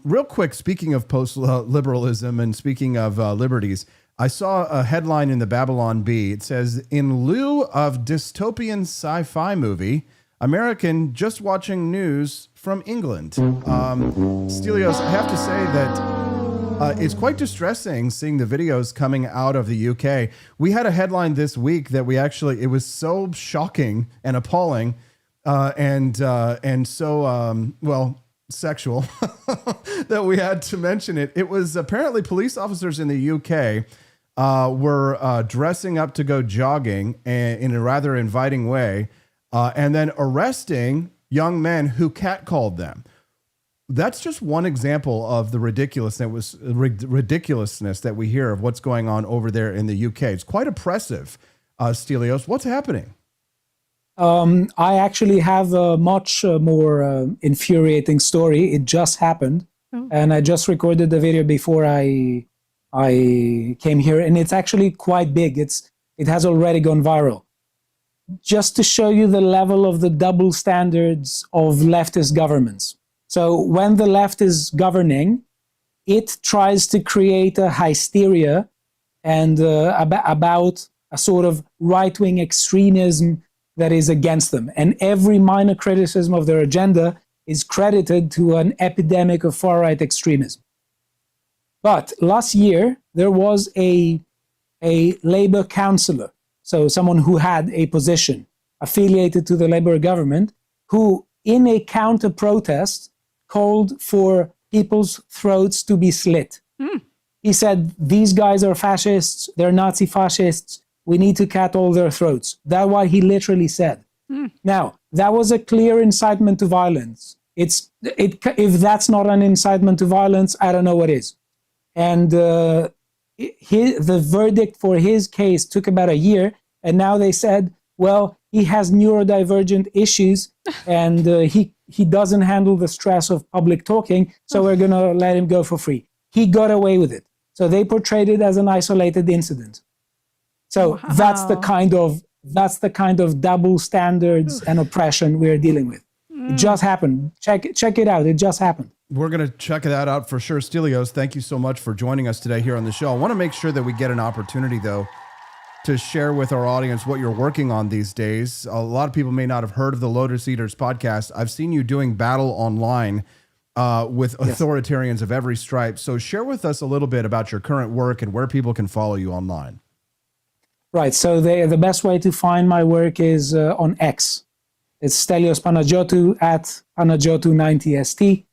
Real quick, speaking of post-liberalism and speaking of liberties, I saw a headline in the Babylon Bee. It says, in lieu of dystopian sci-fi movie, American just watching news from England. Stelios, I have to say that it's quite distressing seeing the videos coming out of the UK. We had a headline this week that it was so shocking and appalling and so, sexual that we had to mention it. It was apparently police officers in the UK were dressing up to go jogging in a rather inviting way and then arresting young men who catcalled them. That's just one example of the ridiculousness that we hear of what's going on over there in the UK. It's quite oppressive. Stelios, what's happening? I actually have a much more infuriating story. It just happened, and I just recorded the video before I came here, and it's actually quite big. It has already gone viral. Just to show you the level of the double standards of leftist governments. So when the left is governing, it tries to create a hysteria and about a sort of right-wing extremism that is against them. And every minor criticism of their agenda is credited to an epidemic of far-right extremism. But last year, there was a Labour councillor, so someone who had a position affiliated to the Labour government, who in a counter-protest called for people's throats to be slit. He said, these guys are fascists, they're Nazi fascists, we need to cut all their throats. That's what he literally said. Now, that was a clear incitement to violence. If that's not an incitement to violence, I don't know what is. And the verdict for his case took about a year, and now they said, well, he has neurodivergent issues, and he doesn't handle the stress of public talking, so we're going to let him go for free. He got away with it. So they portrayed it as an isolated incident. So that's the kind of double standards and oppression we're dealing with. It just happened. Check it out. It just happened. We're going to check that out for sure. Stelios, thank you so much for joining us today here on the show. I want to make sure that we get an opportunity, though, to share with our audience what you're working on these days. A lot of people may not have heard of the Lotus Eaters podcast. I've seen you doing battle online with authoritarians of every stripe. So share with us a little bit about your current work and where people can follow you online. Right. So the best way to find my work is on X. It's Stelios Panagiottou at Panagiottou90ST.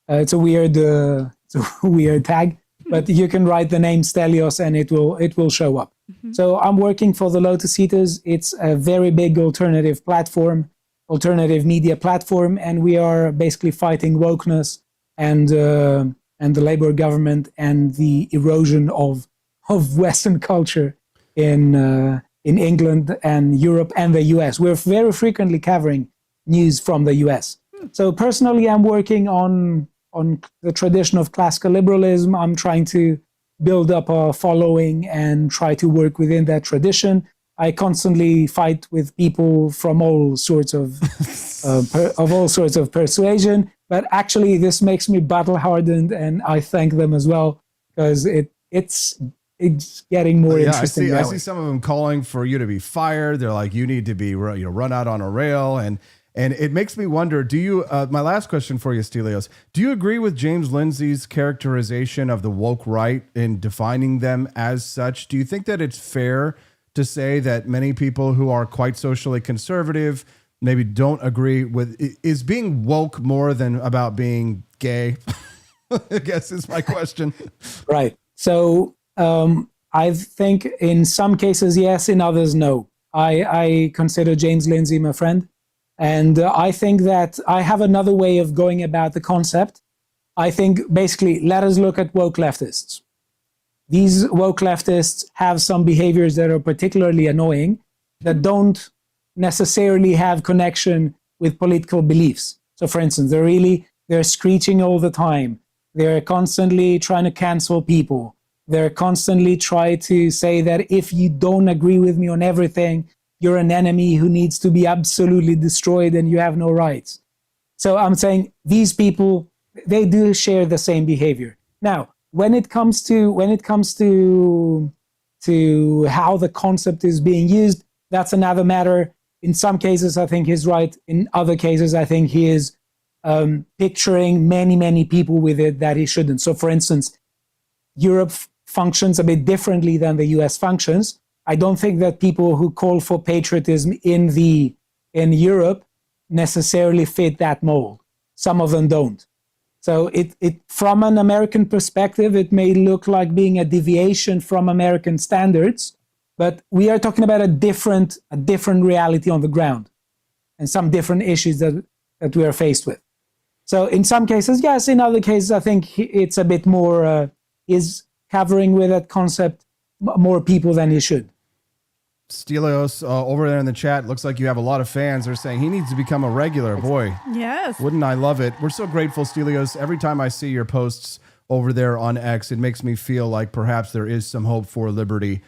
It's a weird tag, but you can write the name Stelios and it will show up. So I'm working for the Lotus Eaters. It's a very big alternative media platform, and we are basically fighting wokeness and the Labour government and the erosion of Western culture in England and Europe and the US. We're very frequently covering news from the US. So personally, I'm working on the tradition of classical liberalism. I'm trying to build up a following and try to work within that tradition. I constantly fight with people from all sorts of all sorts of persuasion. But actually, this makes me battle hardened, and I thank them as well because it's getting more interesting. I see some of them calling for you to be fired. They're like, you need to be run out on a rail, and it makes me wonder. Do you? My last question for you, Stelios. Do you agree with James Lindsay's characterization of the woke right in defining them as such? Do you think that it's fair to say that many people who are quite socially conservative maybe don't agree with, is being woke more than about being gay? I guess is my question. Right. So I think in some cases, yes, in others, no. I consider James Lindsay my friend. And I think that I have another way of going about the concept. I think basically, let us look at woke leftists. These woke leftists have some behaviors that are particularly annoying that don't necessarily have connection with political beliefs. So for instance, they're screeching all the time. They're constantly trying to cancel people. They're constantly trying to say that if you don't agree with me on everything, you're an enemy who needs to be absolutely destroyed and you have no rights. So I'm saying these people, they do share the same behavior. Now, when it comes to how the concept is being used, that's another matter. In some cases, I think he's right. In other cases, I think he is picturing many people with it that he shouldn't. So for instance, Europe functions a bit differently than the US functions. I don't think that people who call for patriotism in Europe necessarily fit that mold. Some of them don't. So it from an American perspective, it may look like being a deviation from American standards, but we are talking about a different reality on the ground and some different issues that we are faced with. So in some cases, yes. In other cases, I think it's a bit more, is covering with that concept more people than he should. Stelios, over there in the chat, looks like you have a lot of fans. They're saying he needs to become a regular. Boy, yes. Wouldn't I love it? We're so grateful, Stelios. Every time I see your posts over there on X, it makes me feel like perhaps there is some hope for liberty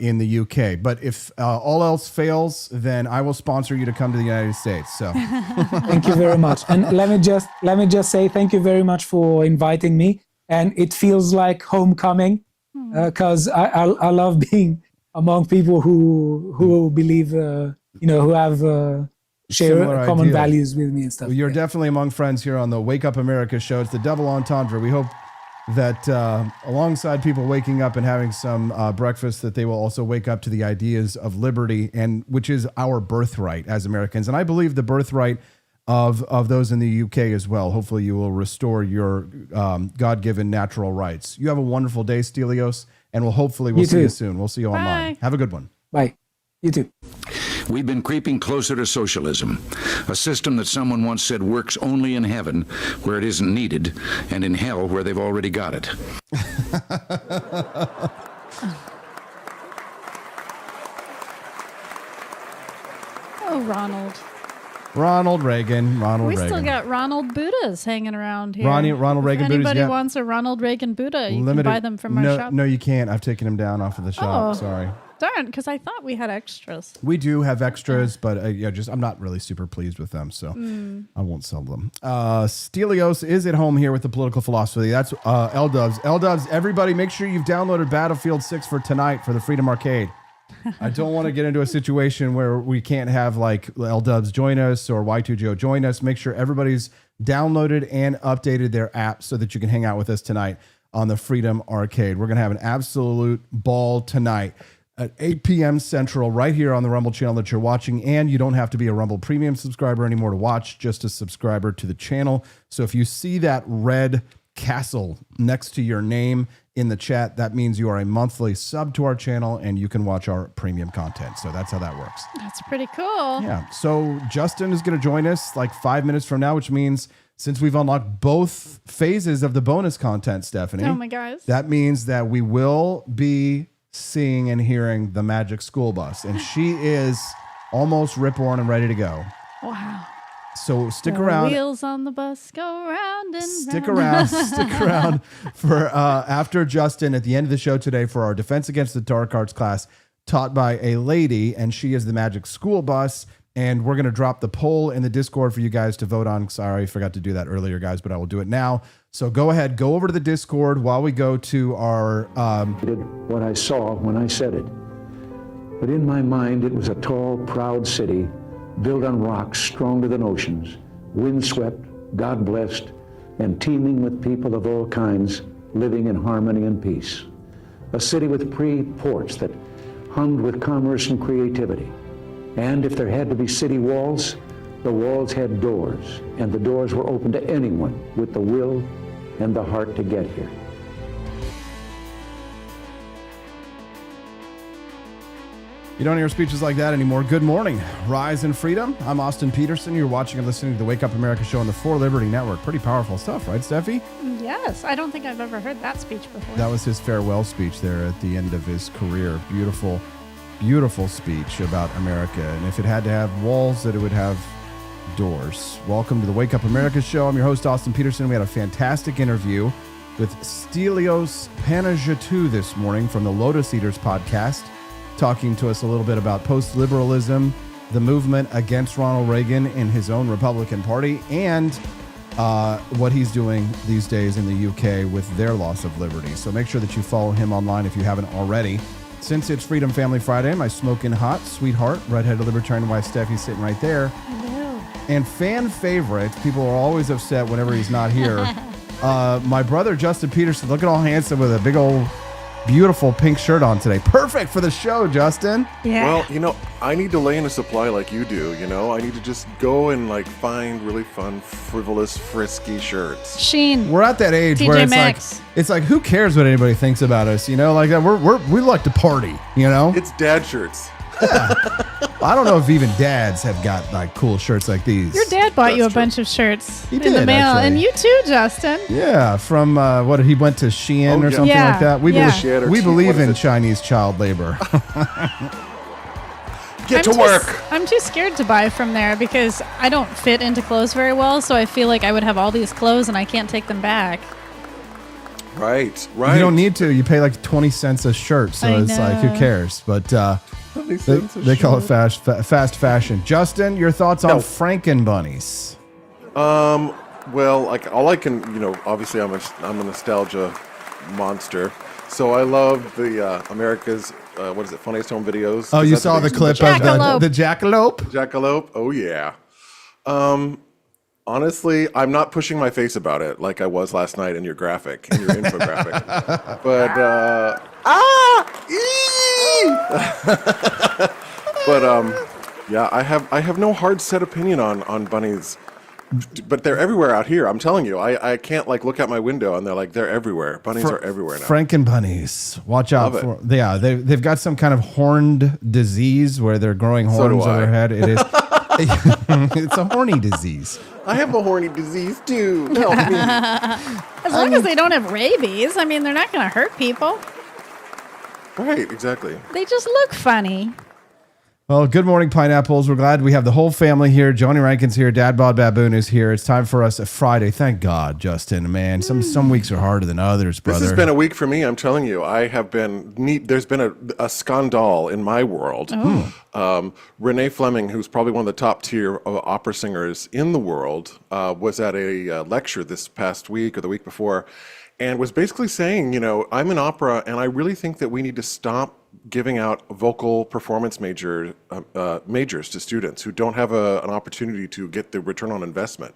in the UK. But if all else fails, then I will sponsor you to come to the United States. So thank you very much. And let me just say thank you very much for inviting me. And it feels like homecoming because I love being among people who believe, who have share common values with me and stuff. Well, you're definitely among friends here on the Wake Up America show. It's the double entendre. We hope that alongside people waking up and having some breakfast, that they will also wake up to the ideas of liberty, and which is our birthright as Americans. And I believe the birthright of those in the UK as well. Hopefully you will restore your God-given natural rights. You have a wonderful day, Stelios. And we'll see you soon. We'll see you online. Have a good one. Bye. You too. We've been creeping closer to socialism, a system that someone once said works only in heaven where it isn't needed, and in hell where they've already got it. Oh, Ronald. Ronald Reagan. We still got Ronald Buddhas hanging around here. Ronald Reagan Buddhas. If anybody wants a Ronald Reagan Buddha, you can buy them from our shop. No, you can't. I've taken him down off of the shop. Sorry. Darn, because I thought we had extras. We do have extras, but I'm not really super pleased with them, so I won't sell them. Stelios is at home here with the political philosophy. That's L-Dubs. L-Dubs, everybody, make sure you've downloaded Battlefield 6 for tonight for the Freedom Arcade. I don't want to get into a situation where we can't have like L-Dubs join us or Y2Joe join us. Make sure everybody's downloaded and updated their app so that you can hang out with us tonight on the Freedom Arcade. We're going to have an absolute ball tonight at 8 p.m. Central right here on the Rumble channel that you're watching. And you don't have to be a Rumble Premium subscriber anymore to watch, just a subscriber to the channel. So if you see that red castle next to your name in the chat, that means you are a monthly sub to our channel and you can watch our premium content. So that's how that works. That's pretty cool. Yeah. So Justin is going to join us like 5 minutes from now, which means since we've unlocked both phases of the bonus content, Stephanie. Oh my gosh. That means that we will be seeing and hearing the Magic School Bus. And she is almost rip-roaring and ready to go. Wow. So stick around. Wheels on the bus go round and stick round. Stick around for after Justin at the end of the show today for our Defense Against the Dark Arts class. taught by a lady, and she is the magic school bus. And we're going to drop the poll in the Discord for you guys to vote on. Sorry, I forgot to do that earlier, guys, but I will do it now. So go ahead, go over to the Discord while we go to our... What I saw when I said it. But in my mind, it was a tall, proud city built on rocks stronger than oceans, windswept, God-blessed, and teeming with people of all kinds living in harmony and peace. A city with ports that hummed with commerce and creativity. And if there had to be city walls, the walls had doors, and the doors were open to anyone with the will and the heart to get here. You don't hear speeches like that anymore. Good morning. Rise and freedom. I'm Austin Petersen. You're watching and listening to the Wake Up America show on the For Liberty Network. Pretty powerful stuff, right, Steffi? Yes. I don't think I've ever heard that speech before. That was his farewell speech there at the end of his career. Beautiful, beautiful speech about America. And if it had to have walls, that it would have doors. Welcome to the Wake Up America show. I'm your host, Austin Petersen. We had a fantastic interview with Stelios Panagiatou this morning from the Lotus Eaters podcast, talking to us a little bit about post-liberalism, the movement against Ronald Reagan in his own Republican Party, and what he's doing these days in the UK with their loss of liberty. So make sure that you follow him online if you haven't already. Since it's Freedom Family Friday, my smoking hot sweetheart, redheaded libertarian wife Steffi sitting right there. Hello. And fan favorite, people are always upset whenever he's not here. My brother Justin Petersen, looking all handsome with a big old beautiful pink shirt on today. Perfect for the show, Justin. Yeah. Well, you know, I need to lay in a supply like you do, you know? I need to just go and like find really fun, frivolous, frisky shirts. Sheen. We're at that age TJ where it's Maxx. like, it's like, who cares what anybody thinks about us, you know? Like we like to party, you know? It's dad shirts. I don't know if even dads have got like cool shirts like these. Your dad bought you a bunch of shirts in the did, mail, actually. and you too, Justin. Yeah, from what he went to Shein or something Yeah. like that. We Yeah. believe, we believe in Chinese child labor. Get to work. I'm too scared to buy from there because I don't fit into clothes very well, so I feel like I would have all these clothes and I can't take them back. Right. You don't need to. You pay like 20 cents a shirt, so it's like, who cares? But they call it fast fashion. Justin, your thoughts on Frankenbunnies? Well, like all I can, you know, obviously I'm a nostalgia monster, so I love the America's what is it, funniest home videos. Oh, you saw the clip of the jackalope? Jackalope. Oh yeah. Honestly, I'm not pushing my face about it like I was last night in your graphic, in your infographic. But yeah, I have no hard set opinion on bunnies, but they're everywhere out here. I'm telling you, I can't like look out my window and they're everywhere. Bunnies are everywhere now. Frankenbunnies. Watch out Love for they've got some kind of horned disease where they're growing horns on their head. It is it's a horny disease. I have a horny disease too. Help me. As long as they don't have rabies, I mean, they're not going to hurt people. Right, exactly. They just look funny. Well, good morning, pineapples. We're glad we have the whole family here. Joni Rankin's here. Dad Bod Baboon is here. It's time for us a Friday. Thank God, Justin. Man, some weeks are harder than others, brother. This has been a week for me. I'm telling you. I have been neat. There's been a scandal in my world. Oh. Renee Fleming, who's probably one of the top tier opera singers in the world, was at a lecture this past week or the week before, and was basically saying, you know, I'm in opera, and I really think that we need to stop giving out vocal performance majors to students who don't have an opportunity to get the return on investment.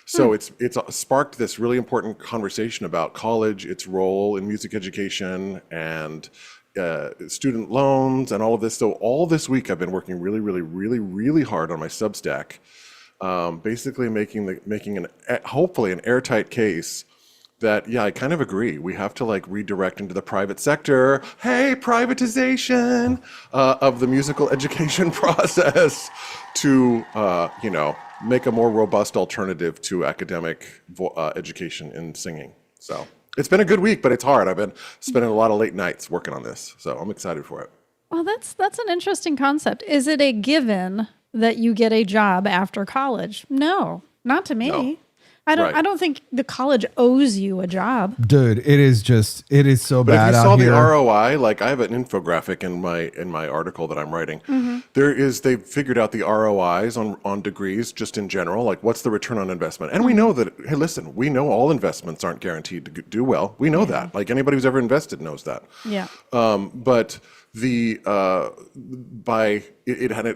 So it's sparked this really important conversation about college, its role in music education, and student loans, and all of this. So all this week I've been working really, really, really, really hard on my Substack, basically making hopefully an airtight case that, yeah, I kind of agree. We have to like redirect into the private sector. Hey, privatization of the musical education process to, you know, make a more robust alternative to academic education in singing. So it's been a good week, but it's hard. I've been spending a lot of late nights working on this, so I'm excited for it. Well, that's an interesting concept. Is it a given that you get a job after college? No, not to me. No. I don't think the college owes you a job. Dude, it is so But bad if you out saw here. the ROI, like I have an infographic in my article that I'm writing. They've figured out the ROIs on degrees just in general, like what's the return on investment. And we know that, hey, listen, we know all investments aren't guaranteed to do well. We know that. Like anybody who's ever invested knows that. Yeah. But it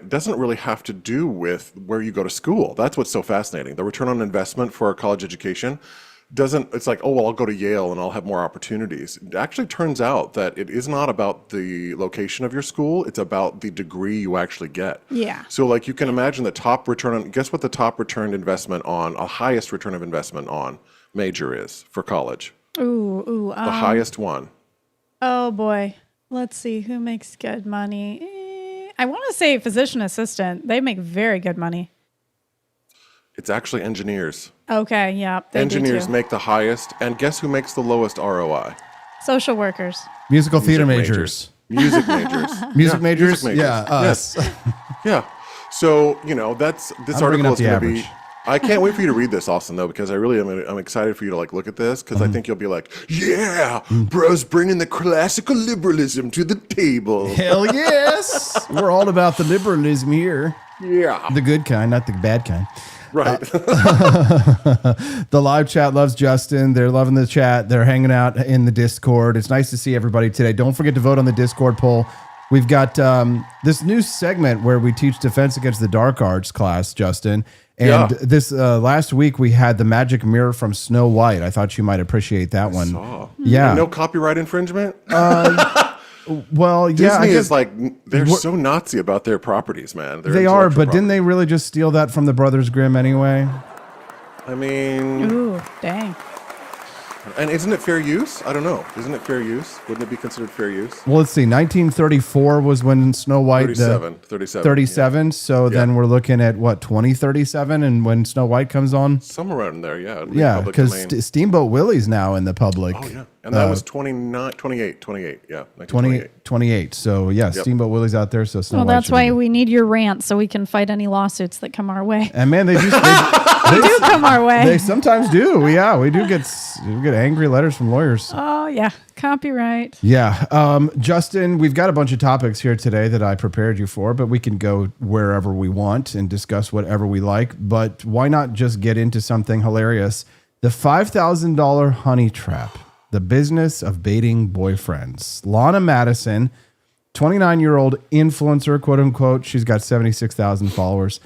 doesn't really have to do with where you go to school. That's what's so fascinating. The return on investment for a college education it's like, oh, well, I'll go to Yale and I'll have more opportunities. It actually turns out that it is not about the location of your school. It's about the degree you actually get. Yeah. So like you can imagine guess what the top return investment on, a highest return of investment on major is for college? The highest one. Oh boy. Let's see who makes good money. I want to say physician assistant. They make very good money. It's actually engineers. Okay, yeah. Engineers make the highest, and guess who makes the lowest ROI? Social workers. Musical theater majors. Music majors. Music majors? Yeah, us. Yes. Yeah. So, this article is going to be... I can't wait for you to read this, Austin, though, because I'm excited for you to look at this, because I think you'll be like, yeah, bro's bringing the classical liberalism to the table. Hell yes. We're all about the liberalism here. Yeah. The good kind, not the bad kind. Right. The live chat loves Justin. They're loving the chat. They're hanging out in the Discord. It's nice to see everybody today. Don't forget to vote on the Discord poll. We've got this new segment where we teach Defense Against the Dark Arts class, Justin. And this last week we had the magic mirror from Snow White. I thought you might appreciate that one. Yeah. And no copyright infringement? Well, yeah. Disney is like, they're so Nazi about their properties, man. They are, but didn't they really just steal that from the Brothers Grimm anyway? I mean... Ooh, dang. And isn't it fair use? I don't know. Isn't it fair use? Wouldn't it be considered fair use? Well, let's see. 1934 was when Snow White... 37. Yeah. So then we're looking at, what, 2037 and when Snow White comes on? Somewhere around there, yeah. Yeah, because Steamboat Willie's now in the public. Oh, yeah. And that was 28, yeah. 28. So, yeah, Steamboat Willie's out there. So Snow White that's why we need your rant so we can fight any lawsuits that come our way. And man, they do come our way. They sometimes do. Yeah, we do get angry letters from lawyers. Oh, yeah. Copyright. Yeah. Justin, we've got a bunch of topics here today that I prepared you for, but we can go wherever we want and discuss whatever we like. But why not just get into something hilarious? The $5,000 honey trap. The business of baiting boyfriends. Lana Madison, 29-year-old influencer, quote unquote. She's got 76,000 followers.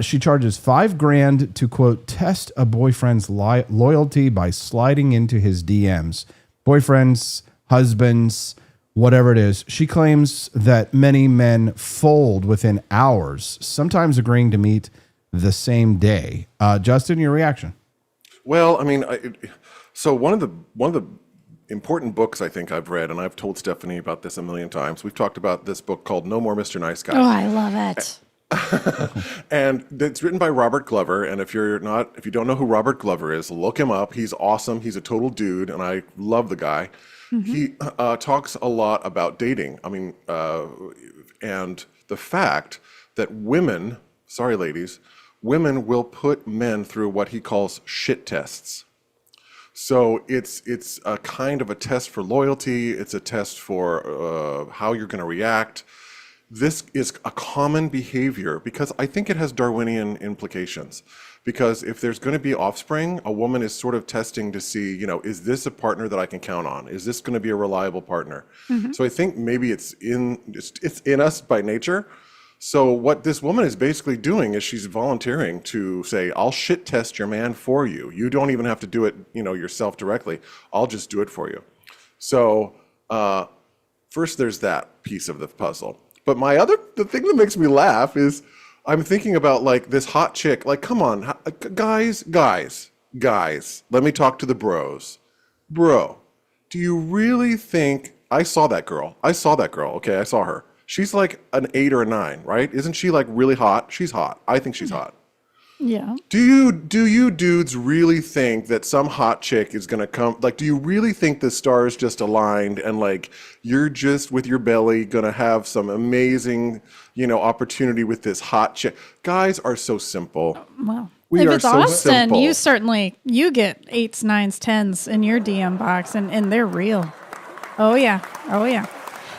She charges $5,000 to, quote, test a boyfriend's loyalty by sliding into his DMs. Boyfriends, husbands, whatever it is. She claims that many men fold within hours, sometimes agreeing to meet the same day. Justin, your reaction? Well, I mean, so one of the important books I think I've read, and I've told Stephanie about this a million times. We've talked about this book called No More Mr. Nice Guy. Oh, I love it. And it's written by Robert Glover. And if you don't know who Robert Glover is, look him up. He's awesome. He's a total dude, and I love the guy. Mm-hmm. He talks a lot about dating. I mean, and the fact that women, sorry ladies, women will put men through what he calls shit tests. So it's a kind of a test for loyalty. It's a test for how you're going to react. This is a common behavior because I think it has Darwinian implications. Because if there's going to be offspring, a woman is sort of testing to see, is this a partner that I can count on? Is this going to be a reliable partner? Mm-hmm. So I think maybe it's in us by nature. So what this woman is basically doing is she's volunteering to say, I'll shit test your man for you. You don't even have to do it, yourself directly. I'll just do it for you. So first there's that piece of the puzzle. But the thing that makes me laugh is I'm thinking about like this hot chick, like, come on, guys, let me talk to the bros. Bro, do you really think, I saw that girl, okay, I saw her. She's like an 8 or a 9, right? Isn't she like really hot? She's hot. I think she's hot. Yeah. Do you dudes really think that some hot chick is going to come? Like, do you really think the stars just aligned and like you're just with your belly going to have some amazing, opportunity with this hot chick? Guys are so simple. Well, If it's so Austin, simple. you get 8s, 9s, 10s in your DM box, and they're real. Oh yeah.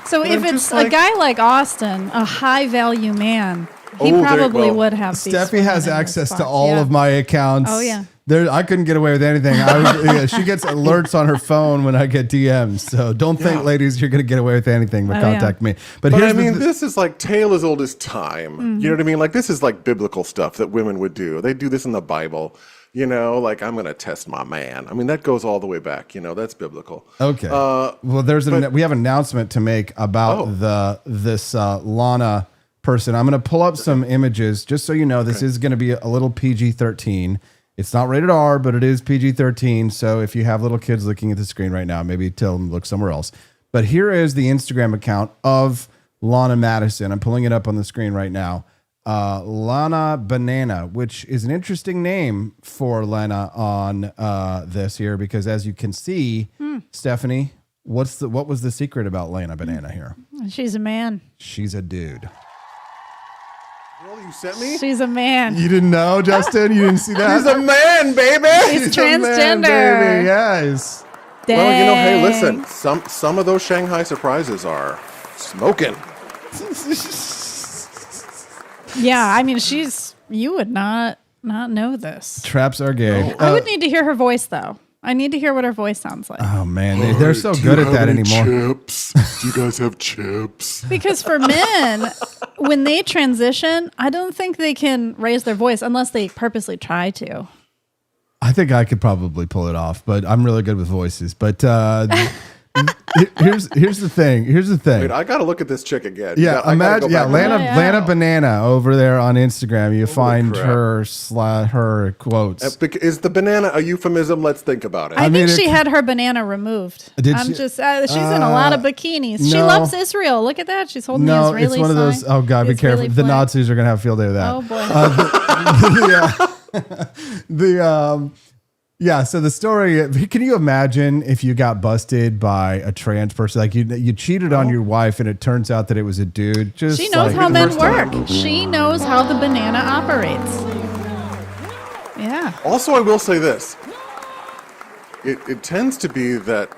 So But if I'm it's just a like- guy like Austin, a high value man, he Oh, there you probably go. would have. these Steffi women has in his access to box. all Yeah. of my accounts. Oh, yeah. I couldn't get away with anything. She gets alerts on her phone when I get DMs. So don't think, ladies, you're going to get away with anything but Oh, yeah. contact me. But here's I the- mean, this is like tale as old as time. Mm-hmm. You know what I mean? Like this is like biblical stuff that women would do. They do this in the Bible. You know, like I'm going to test my man. I mean, that goes all the way back. You know, that's biblical. Okay. Well, we have an announcement to make about this Lana person. I'm going to pull up some images just so you know this is going to be a little PG-13. It's not rated R, but it is PG-13. So if you have little kids looking at the screen right now, maybe tell them to look somewhere else. But here is the Instagram account of Lana Madison. I'm pulling it up on the screen right now. Lana Banana, which is an interesting name for Lana on this here, because as you can see, Stephanie, what was the secret about Lana Banana here? She's a man. She's a dude. Well, you sent me? She's a man. You didn't know, Justin? You didn't see that? He's a man, baby. He's a man, transgender. baby. Yes. Dang. Well, you know, hey, listen. Some of those Shanghai surprises are smoking. Yeah, I mean, you would not know this. Traps are gay. I would need to hear her voice, though. I need to hear what her voice sounds like. Oh, man. They're so good at that anymore. Chips? Do you guys have chips? Because for men, when they transition, I don't think they can raise their voice unless they purposely try to. I think I could probably pull it off, but I'm really good with voices. But here's the thing. Here's the thing. Wait, I got to look at this chick again. Yeah, I gotta go back. Lana Banana over there on Instagram. You find her quotes. Is the banana a euphemism? Let's think about it. I think she had her banana removed. Did I'm she? just, she's in a lot of bikinis. She no. loves Israel. Look at that. She's holding the No, Israeli it's one of those. sign. Oh God, be careful. Israeli The flag. Nazis are gonna have a field day with that. Oh boy. Yeah, so the story, can you imagine if you got busted by a trans person? Like you cheated on your wife and it turns out that it was a dude. Just She knows like, how men work. She knows how the banana operates. Yeah. Also, I will say this. It tends to be that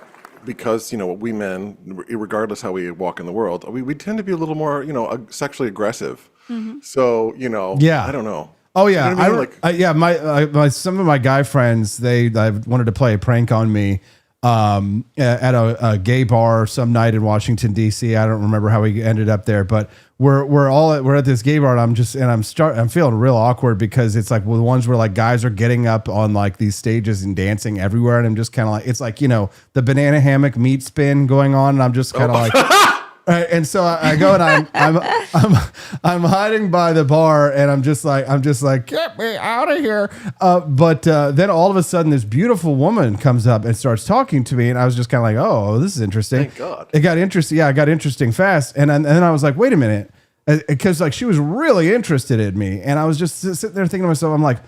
because, you know, we men, regardless how we walk in the world, we tend to be a little more, you know, sexually aggressive. Mm-hmm. So, you know, Yeah. I don't know. Oh yeah, You know what I mean? my some of my guy friends I wanted to play a prank on me at a gay bar some night in Washington D.C. I don't remember how we ended up there, but we're at this gay bar and I'm feeling real awkward because it's like the ones where like guys are getting up on like these stages and dancing everywhere, and I'm just kind of like, it's like, you know, the banana hammock meat spin going on, and I'm just kind of like. And so I go and I'm hiding by the bar, and I'm just like get me out of here. But then all of a sudden this beautiful woman comes up and starts talking to me, and I was just kind of like, oh, this is interesting. Thank God. It got interesting. Yeah, it got interesting fast. And then I was like, wait a minute, because like she was really interested in me, and I was just sitting there thinking to myself, I'm like,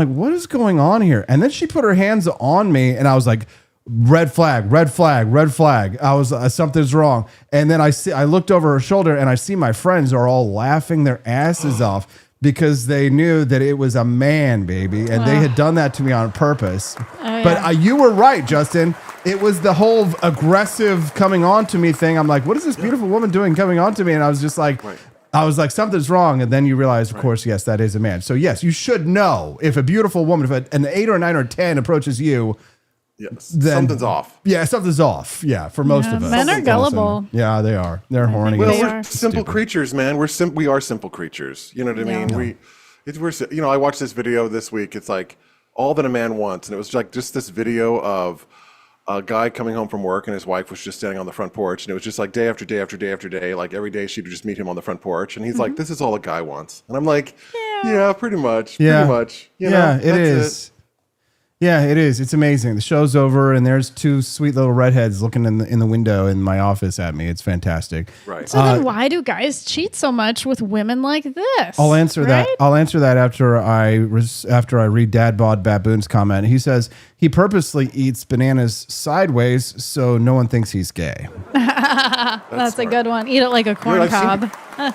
what is going on here? And then she put her hands on me, and I was like, red flag, red flag, red flag. I was something's wrong. And then I looked over her shoulder and I see my friends are all laughing their asses off because they knew that it was a man, baby, and they had done that to me on purpose. But you were right, Justin. It was the whole aggressive coming on to me thing. I'm like, what is this beautiful woman doing coming on to me? And I was just like, I was like, something's wrong. And then you realize, of course, yes, that is a man. So yes, you should know if a beautiful woman, if an 8 or 9 or 10 approaches you, yes, then something's off. Yeah, something's off. Yeah, for most of us. Men are gullible. Yeah, they are. They're horny. Well, They we're are. simple creatures, man. We are simple creatures. You know what I mean? Yeah. I watched this video this week. It's like all that a man wants, and it was like just this video of a guy coming home from work, and his wife was just standing on the front porch, and it was just like day after day after day after day. Like every day, she'd just meet him on the front porch, and he's like, "This is all a guy wants," and I'm like, "Yeah, pretty much, Yeah. pretty much." You Yeah, know, it that's is. Yeah, it is. It's amazing. The show's over, and there's 2 sweet little redheads looking in the window in my office at me. It's fantastic. Right. So then why do guys cheat so much with women like this? I'll answer that. right? I'll answer that after I read Dad Bod Baboon's comment. He says he purposely eats bananas sideways so no one thinks he's gay. That's a good one. Eat it like a corn I've seen- cob.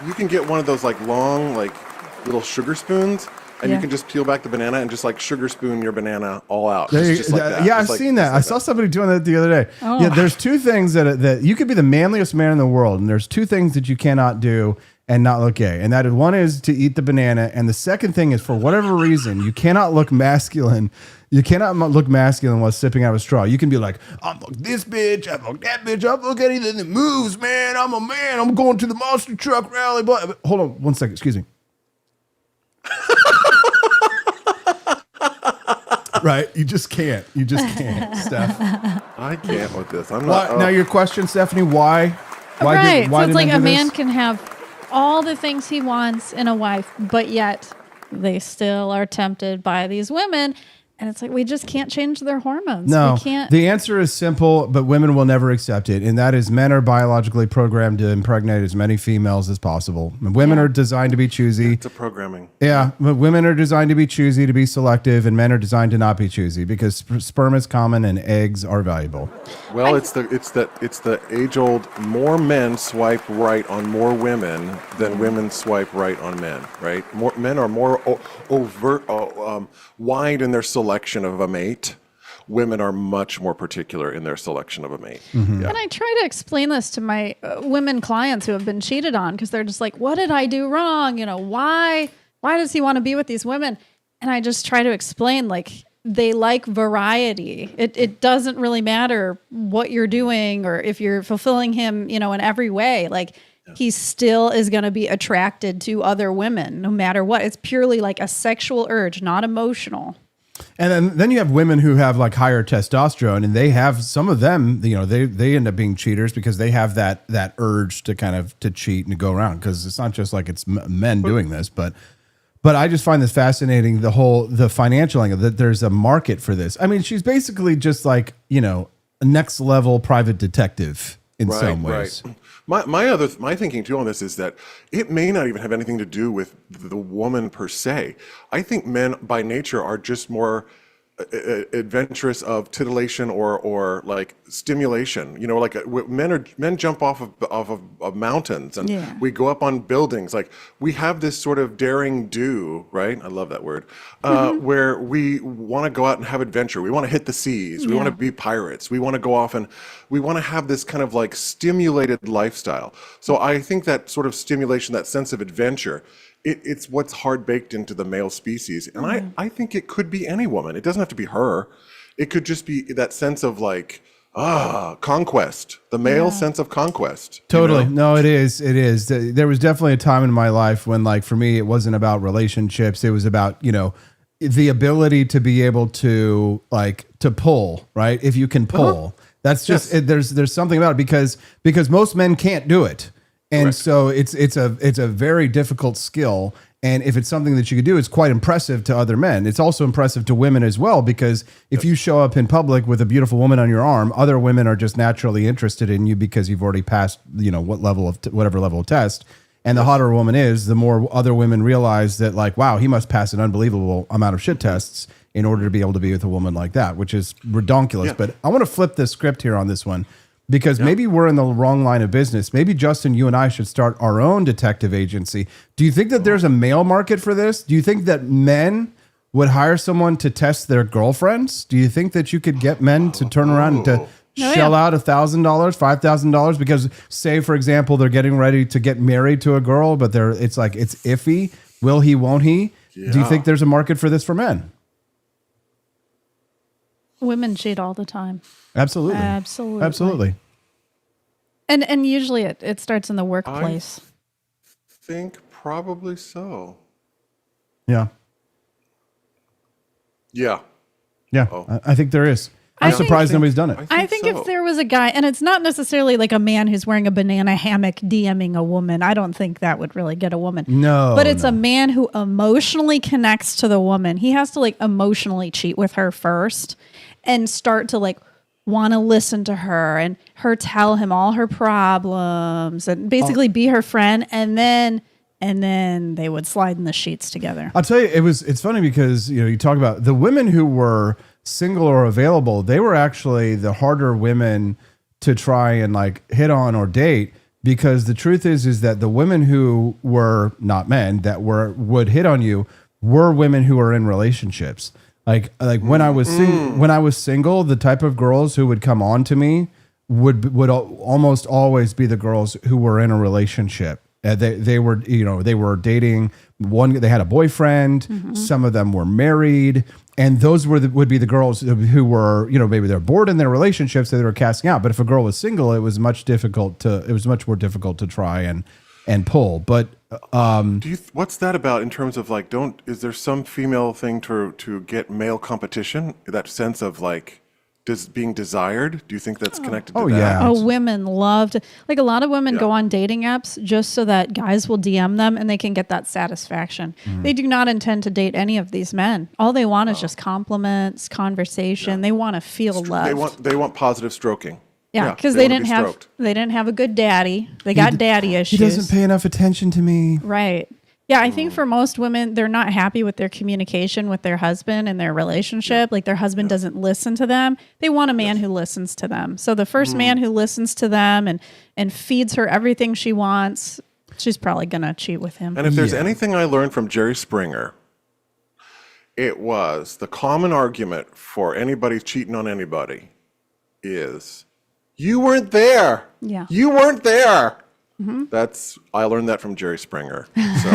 You can get one of those like long, like little sugar spoons, and you can just peel back the banana and just like sugar spoon your banana all out. There you- Just like that. Yeah, I've Just like- seen that. I saw somebody doing that the other day. Oh. Yeah, there's two things that you could be the manliest man in the world, and there's two things that you cannot do and not look gay. And that is, one is to eat the banana, and the second thing is, for whatever reason, you cannot look masculine. You cannot look masculine while sipping out of a straw. You can be like, I'm look this bitch, I'm look that bitch, I'm look anything that moves, man. I'm a man. I'm going to the monster truck rally. But hold on one second. Excuse me. Right? You just can't. You just can't, Steph. I can't with this. I'm not. Now your question, Stephanie, why? Right. So it's like men a do man this? can have all the things he wants in a wife, but yet they still are tempted by these women. And it's like, we just can't change their hormones. No, We can't. the answer is simple, but women will never accept it. And that is, men are biologically programmed to impregnate as many females as possible. And women are designed to be choosy. It's a programming. Yeah, but women are designed to be choosy, to be selective, and men are designed to not be choosy because sperm is common and eggs are valuable. Well, it's the age old. More men swipe right on more women than women swipe right on men. Right? More men are more overt, wide in their selection of a mate. Women are much more particular in their selection of a mate. Mm-hmm. Yeah. And I try to explain this to my women clients who have been cheated on, because they're just like, what did I do wrong? You know, why does he want to be with these women? And I just try to explain, like, they like variety. It doesn't really matter what you're doing or if you're fulfilling him, you know, in every way. Like, he still is going to be attracted to other women no matter what. It's purely like a sexual urge, not emotional. And then you have women who have like higher testosterone, and they have, some of them, you know, they end up being cheaters because they have that urge to kind of to cheat and to go around, because it's not just like it's men doing this, but I just find this fascinating, the financial angle, that there's a market for this. I mean, she's basically just like, you know, a next level private detective in some ways. Right. My thinking too on this is that it may not even have anything to do with the woman per se. I think men by nature are just more adventurous of titillation or like stimulation. You know, like men jump off of mountains, and we go up on buildings. Like, we have this sort of daring do, right? I love that word. Where we want to go out and have adventure. We want to hit the seas. We want to be pirates. We want to go off and we want to have this kind of like stimulated lifestyle. So I think that sort of stimulation, that sense of adventure, it's what's hard baked into the male species. And I think it could be any woman. It doesn't have to be her. It could just be that sense of like, conquest, the male sense of conquest. Totally. You know? No, it is. There was definitely a time in my life when, like, for me, it wasn't about relationships. It was about, you know, the ability to be able to like to pull, right? If you can pull, that's just, there's something about it because most men can't do it. And so it's a very difficult skill. And if it's something that you could do, it's quite impressive to other men. It's also impressive to women as well, because if you show up in public with a beautiful woman on your arm, other women are just naturally interested in you because you've already passed, you know, whatever level of test. And the hotter a woman is, the more other women realize that, like, wow, he must pass an unbelievable amount of shit tests in order to be able to be with a woman like that, which is redonkulous. Yeah. But I want to flip the script here on this one, because maybe we're in the wrong line of business. Maybe, Justin, you and I should start our own detective agency. Do you think that there's a male market for this? Do you think that men would hire someone to test their girlfriends? Do you think that you could get men to turn around and to shell out $1,000, $5,000? Because, say, for example, they're getting ready to get married to a girl, but it's iffy. Will he, won't he? Yeah. Do you think there's a market for this for men? Women cheat all the time. Absolutely. And usually it starts in the workplace. I think probably so. Yeah. Yeah. I think there is. I'm surprised nobody's done it. I think if there was a guy, and it's not necessarily like a man who's wearing a banana hammock DMing a woman, I don't think that would really get a woman. No. But it's a man who emotionally connects to the woman. He has to like emotionally cheat with her first and start to like want to listen to her and her tell him all her problems and basically be her friend, and then they would slide in the sheets together. I'll tell you, it's funny because, you know, you talk about the women who were single or available, they were actually the harder women to try and like hit on or date, because the truth is that the women who were not men that would hit on you, were women who were in relationships. Like when I was single, the type of girls who would come on to me would almost always be the girls who were in a relationship. They were dating one. They had a boyfriend. Mm-hmm. Some of them were married, and those would be the girls who were, maybe they're bored in their relationships that they were casting out. But if a girl was single, it was much more difficult to try and pull. But what's that about in terms of like, is there some female thing to get male competition? That sense of like, being desired? Do you think that's connected to that? Yeah. Oh, women loved, like a lot of women go on dating apps just so that guys will DM them and they can get that satisfaction. They do not intend to date any of these men. All they want is just compliments, conversation. They want to feel loved. They want positive stroking. Yeah, because they didn't have a good daddy. They got daddy issues. He doesn't pay enough attention to me. Right. Yeah, I think for most women, they're not happy with their communication with their husband and their relationship. Like their husband doesn't listen to them. They want a man who listens to them. So the first man who listens to them and feeds her everything she wants, she's probably going to cheat with him. And if there's anything I learned from Jerry Springer, it was the common argument for anybody cheating on anybody is, you weren't there. Yeah. You weren't there. Mm-hmm. I learned that from Jerry Springer. So.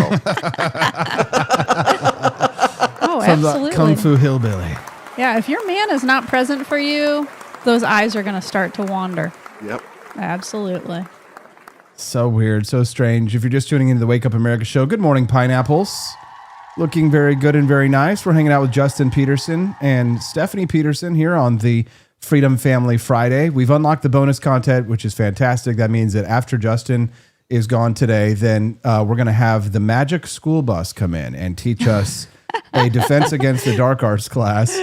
Oh, from absolutely. The Kung Fu Hillbilly. Yeah, if your man is not present for you, those eyes are going to start to wander. Yep. Absolutely. So weird, so strange. If you're just tuning into the Wake Up America show, good morning, pineapples. Looking very good and very nice. We're hanging out with Justin Petersen and Stephanie Petersen here on the Freedom Family Friday. We've unlocked the bonus content, which is fantastic. That means that after Justin is gone today, then we're going to have the Magic School Bus come in and teach us a Defense Against the Dark Arts class.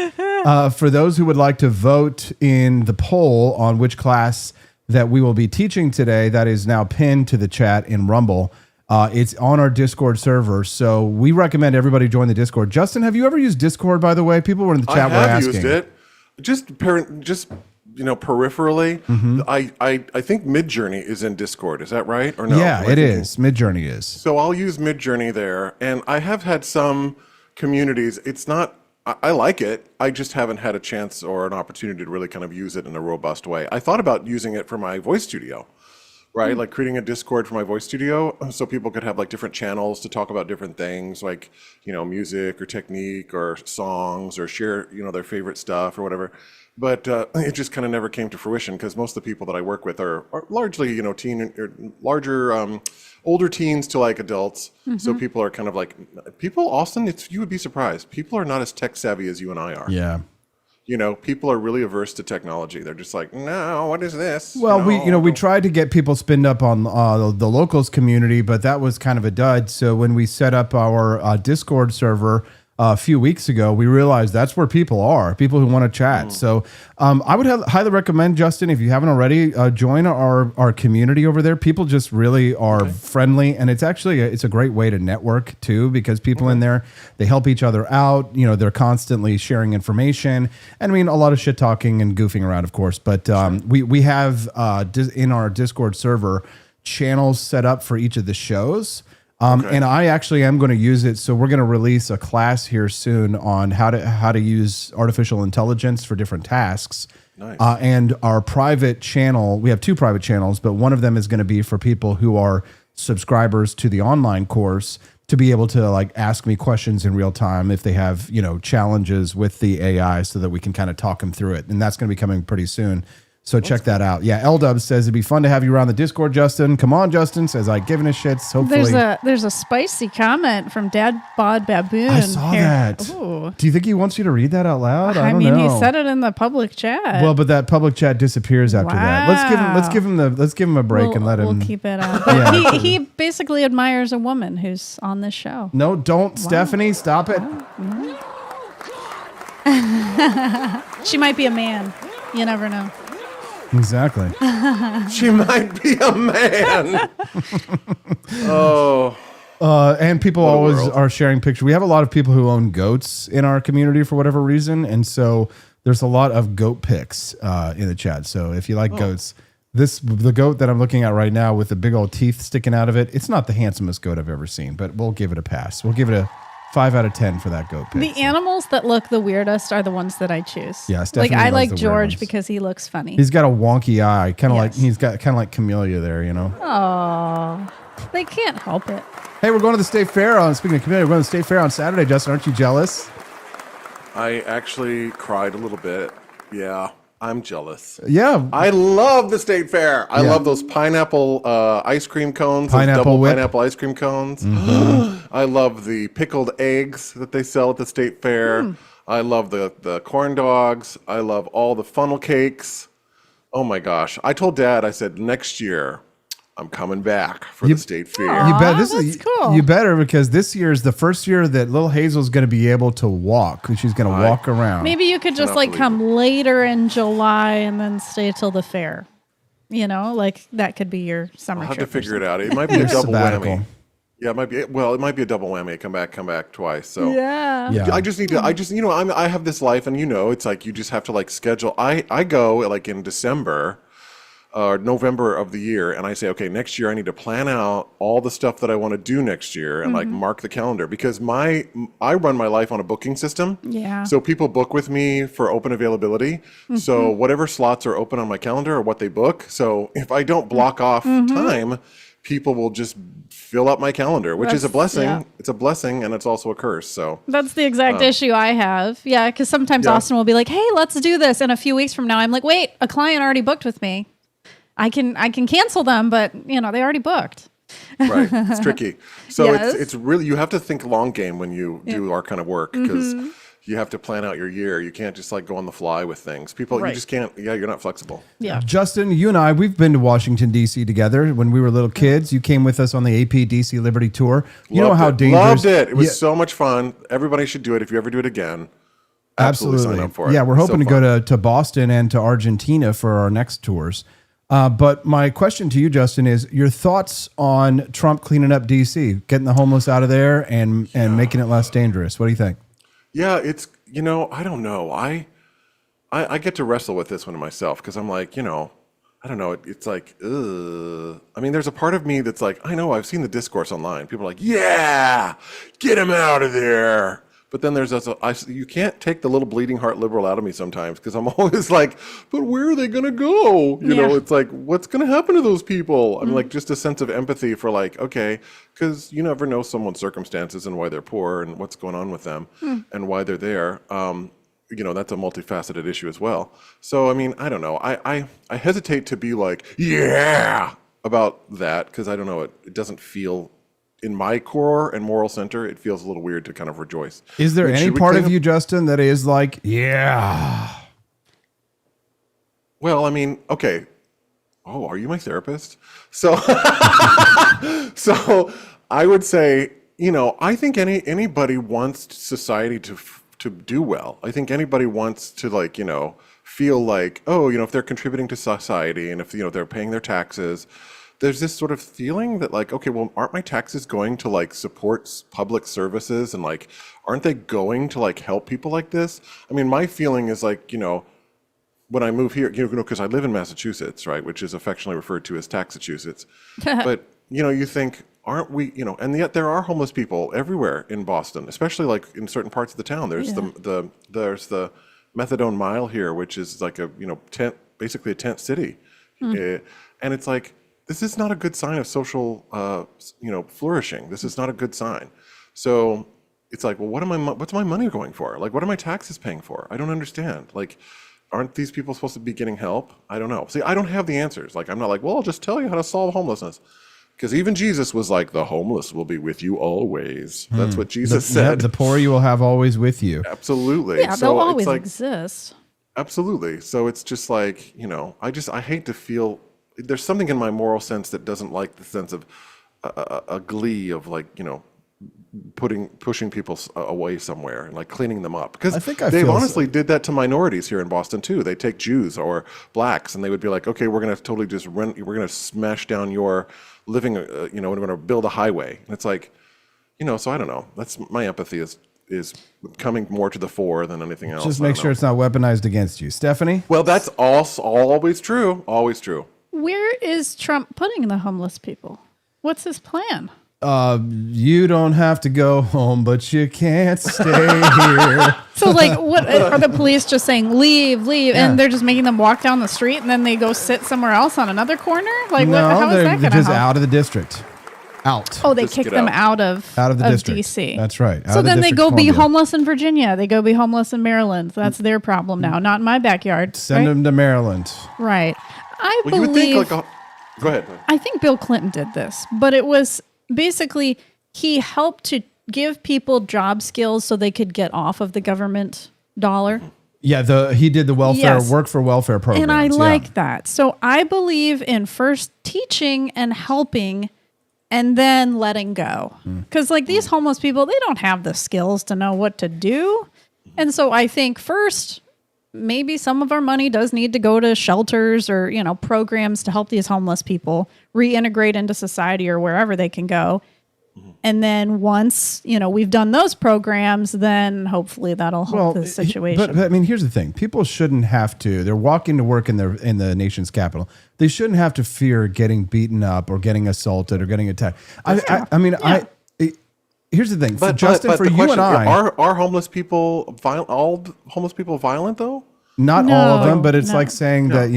For those who would like to vote in the poll on which class that we will be teaching today, that is now pinned to the chat in Rumble. It's on our Discord server, so we recommend everybody join the Discord. Justin, have you ever used Discord, by the way? People were in the chat were asking. I have used it. Just peripherally. Mm-hmm. I think Midjourney is in Discord. Is that right or no? Yeah, it is. Midjourney is. So I'll use Midjourney there, and I have had some communities. It's not. I like it. I just haven't had a chance or an opportunity to really kind of use it in a robust way. I thought about using it for my voice studio, right? Like creating a Discord for my voice studio so people could have like different channels to talk about different things like, music or technique or songs or share, their favorite stuff or whatever. But it just kind of never came to fruition because most of the people that I work with are largely, teen or larger, older teens to like adults. Mm-hmm. So people are kind of like, Austin, you would be surprised. People are not as tech savvy as you and I are. Yeah. People are really averse to technology. They're just like, no, what is this? Well, we tried to get people spinned up on the locals community, but that was kind of a dud. So when we set up our Discord server a few weeks ago, we realized that's where people who want to chat. So I would highly recommend, Justin, if you haven't already, join our community over there. People just really are friendly, and it's actually it's a great way to network too, because people in there, they help each other out. They're constantly sharing information. And I mean, a lot of shit talking and goofing around, of course. But we have in our Discord server channels set up for each of the shows. And I actually am going to use it. So we're going to release a class here soon on how to use artificial intelligence for different tasks. Nice. And our private channel, we have 2 private channels, but one of them is going to be for people who are subscribers to the online course to be able to like ask me questions in real time if they have, challenges with the AI so that we can kind of talk them through it. And that's going to be coming pretty soon. So check that out. Yeah, L-Dub says it'd be fun to have you around the Discord, Justin. Come on, Justin, says I giving a shits. Hopefully. There's a spicy comment from Dad Bod Baboon. I saw that. Ooh. Do you think he wants you to read that out loud? I don't mean, know. he said it in the public chat. Well, but that public chat disappears after that. Let's give him a break and let him. We'll keep it up. But he basically admires a woman who's on this show. No, don't, Stephanie, stop it. She might be a man. You never know. Exactly. She might be a man. Oh. And people always are sharing pictures. We have a lot of people who own goats in our community for whatever reason. And so there's a lot of goat pics in the chat. So if you like goats, the goat that I'm looking at right now with the big old teeth sticking out of it, it's not the handsomest goat I've ever seen, but we'll give it a pass. We'll give it a 5 out of 10 for that goat pic. The animals that look the weirdest are the ones that I choose. Yeah, Stephanie I loves like the weird George ones. because he looks funny. He's got a wonky eye, kind of like he's got kind of like Camellia there, you know. Oh, they can't help it. Hey, we're going to the state fair on. Speaking of Camellia, we're going to the state fair on Saturday. Justin, aren't you jealous? I actually cried a little bit. Yeah, I'm jealous. Yeah. I love the state fair. I love those pineapple ice cream cones, those double whip. pineapple ice cream cones. I love the pickled eggs that they sell at the state fair. I love the corn dogs. I love all the funnel cakes. Oh my gosh. I told Dad, I said, next year, I'm coming back for the state fair. You bet. This that's is cool. You better, because this year is the first year that little Hazel's going to be able to walk. She's going to walk around. Maybe you could just like come later in July and then stay till the fair. You know, like that could be your summer I'll have trip. to figure it out. It might be a double sabbatical. whammy. Yeah, it might be. Well, it might be a double whammy. Come back twice. So Yeah. I just need to. I have this life, and it's like you just have to like schedule. I go like in December or November of the year, and I say, okay, next year I need to plan out all the stuff that I want to do next year and like mark the calendar, because I run my life on a booking system. Yeah. So people book with me for open availability. So whatever slots are open on my calendar are what they book. So if I don't block off time, people will just fill up my calendar, which is a blessing. Yeah. It's a blessing, and it's also a curse. So That's the exact issue I have. Yeah, because sometimes Austin will be like, hey, let's do this. And a few weeks from now, I'm like, wait, a client already booked with me. I can cancel them, but they already booked. Right, it's tricky. So Yes. it's really, you have to think long game when you do our kind of work, because you have to plan out your year. You can't just like go on the fly with things. People, you just can't. Yeah, you're not flexible. Yeah. Justin, you and I, we've been to Washington, D.C. together when we were little kids. You came with us on the AP DC Liberty Tour. You know how dangerous. Loved it. It was so much fun. Everybody should do it. If you ever do it again, absolutely sign up for it. Yeah, we're hoping So to go to Boston and to Argentina for our next tours. But my question to you, Justin, is your thoughts on Trump cleaning up D.C., getting the homeless out of there and making it less dangerous. What do you think? Yeah, it's, I don't know. I get to wrestle with this one myself, because I'm like, I don't know. It's like, I mean, there's a part of me that's like, I know, I've seen the discourse online. People are like, yeah, get him out of there. But then there's you can't take the little bleeding heart liberal out of me sometimes, because I'm always like, but where are they going to go? You know, it's like, what's going to happen to those people? I mean, like, just a sense of empathy for like, okay, because you never know someone's circumstances and why they're poor and what's going on with them and why they're there. That's a multifaceted issue as well. So, I mean, I don't know. I hesitate to be like, yeah, about that, because I don't know, it doesn't feel, in my core and moral center, it feels a little weird to kind of rejoice. Is there any part of you, Justin, that is like, yeah? Well, I mean, okay. Oh, are you my therapist? So, so I would say, I think anybody wants society to do well. I think anybody wants to like, feel like, oh, if they're contributing to society and if, they're paying their taxes, there's this sort of feeling that like, okay, well, aren't my taxes going to like support public services, and like, aren't they going to like help people like this? I mean, my feeling is like, when I move here, because I live in Massachusetts, right, which is affectionately referred to as Taxachusetts. But, you think, aren't we, and yet there are homeless people everywhere in Boston, especially like in certain parts of the town. There's there's the Methadone Mile here, which is like a, tent, basically a tent city. And it's like, this is not a good sign of social, flourishing. This is not a good sign. So it's like, well, what's my money going for? Like, what are my taxes paying for? I don't understand. Like, aren't these people supposed to be getting help? I don't know. See, I don't have the answers. Like, I'm not like, well, I'll just tell you how to solve homelessness. Because even Jesus was like, the homeless will be with you always. That's what Jesus said. The poor you will have always with you. Absolutely. Yeah, they'll always exist. Absolutely. So it's just like, I hate to feel, there's something in my moral sense that doesn't like the sense of a glee of like, pushing people away somewhere and like cleaning them up. Because they honestly did that to minorities here in Boston too. They take Jews or blacks and they would be like, okay, we're going to totally just we're going to smash down your living, we're going to build a highway. And it's like, so I don't know. That's my empathy is coming more to the fore than anything else. Just make sure it's not weaponized against you. Stephanie? Well, that's always true. Always true. Where is Trump putting the homeless people? What's his plan? You don't have to go home, but you can't stay here. So, like, what are the police just saying? Leave, Yeah. and they're just making them walk down the street, and then they go sit somewhere else on another corner? Like, No, how is they're that going to just help? out of the district. Out. Oh, they kick them out of the district. DC. That's right. So then they go be homeless in Virginia. They go be homeless in Maryland. That's their problem now, not in my backyard. Send them to Maryland. Right. I Well, you would believe. think go ahead. I think Bill Clinton did this, but it was basically he helped to give people job skills so they could get off of the government dollar. Yeah, he did the welfare work for welfare programs. And I like that. So I believe in first teaching and helping and then letting go. Because like these homeless people, they don't have the skills to know what to do. And so I think first, maybe some of our money does need to go to shelters or, programs to help these homeless people reintegrate into society or wherever they can go. And then once, we've done those programs, then hopefully that'll help the situation. But I mean, here's the thing. People shouldn't have to, they're walking to work in the nation's capital. They shouldn't have to fear getting beaten up or getting assaulted or getting attacked. Here's the thing. Justin, for you and I. Are homeless people violent? All homeless people violent though? Not all of them, but it's like saying that,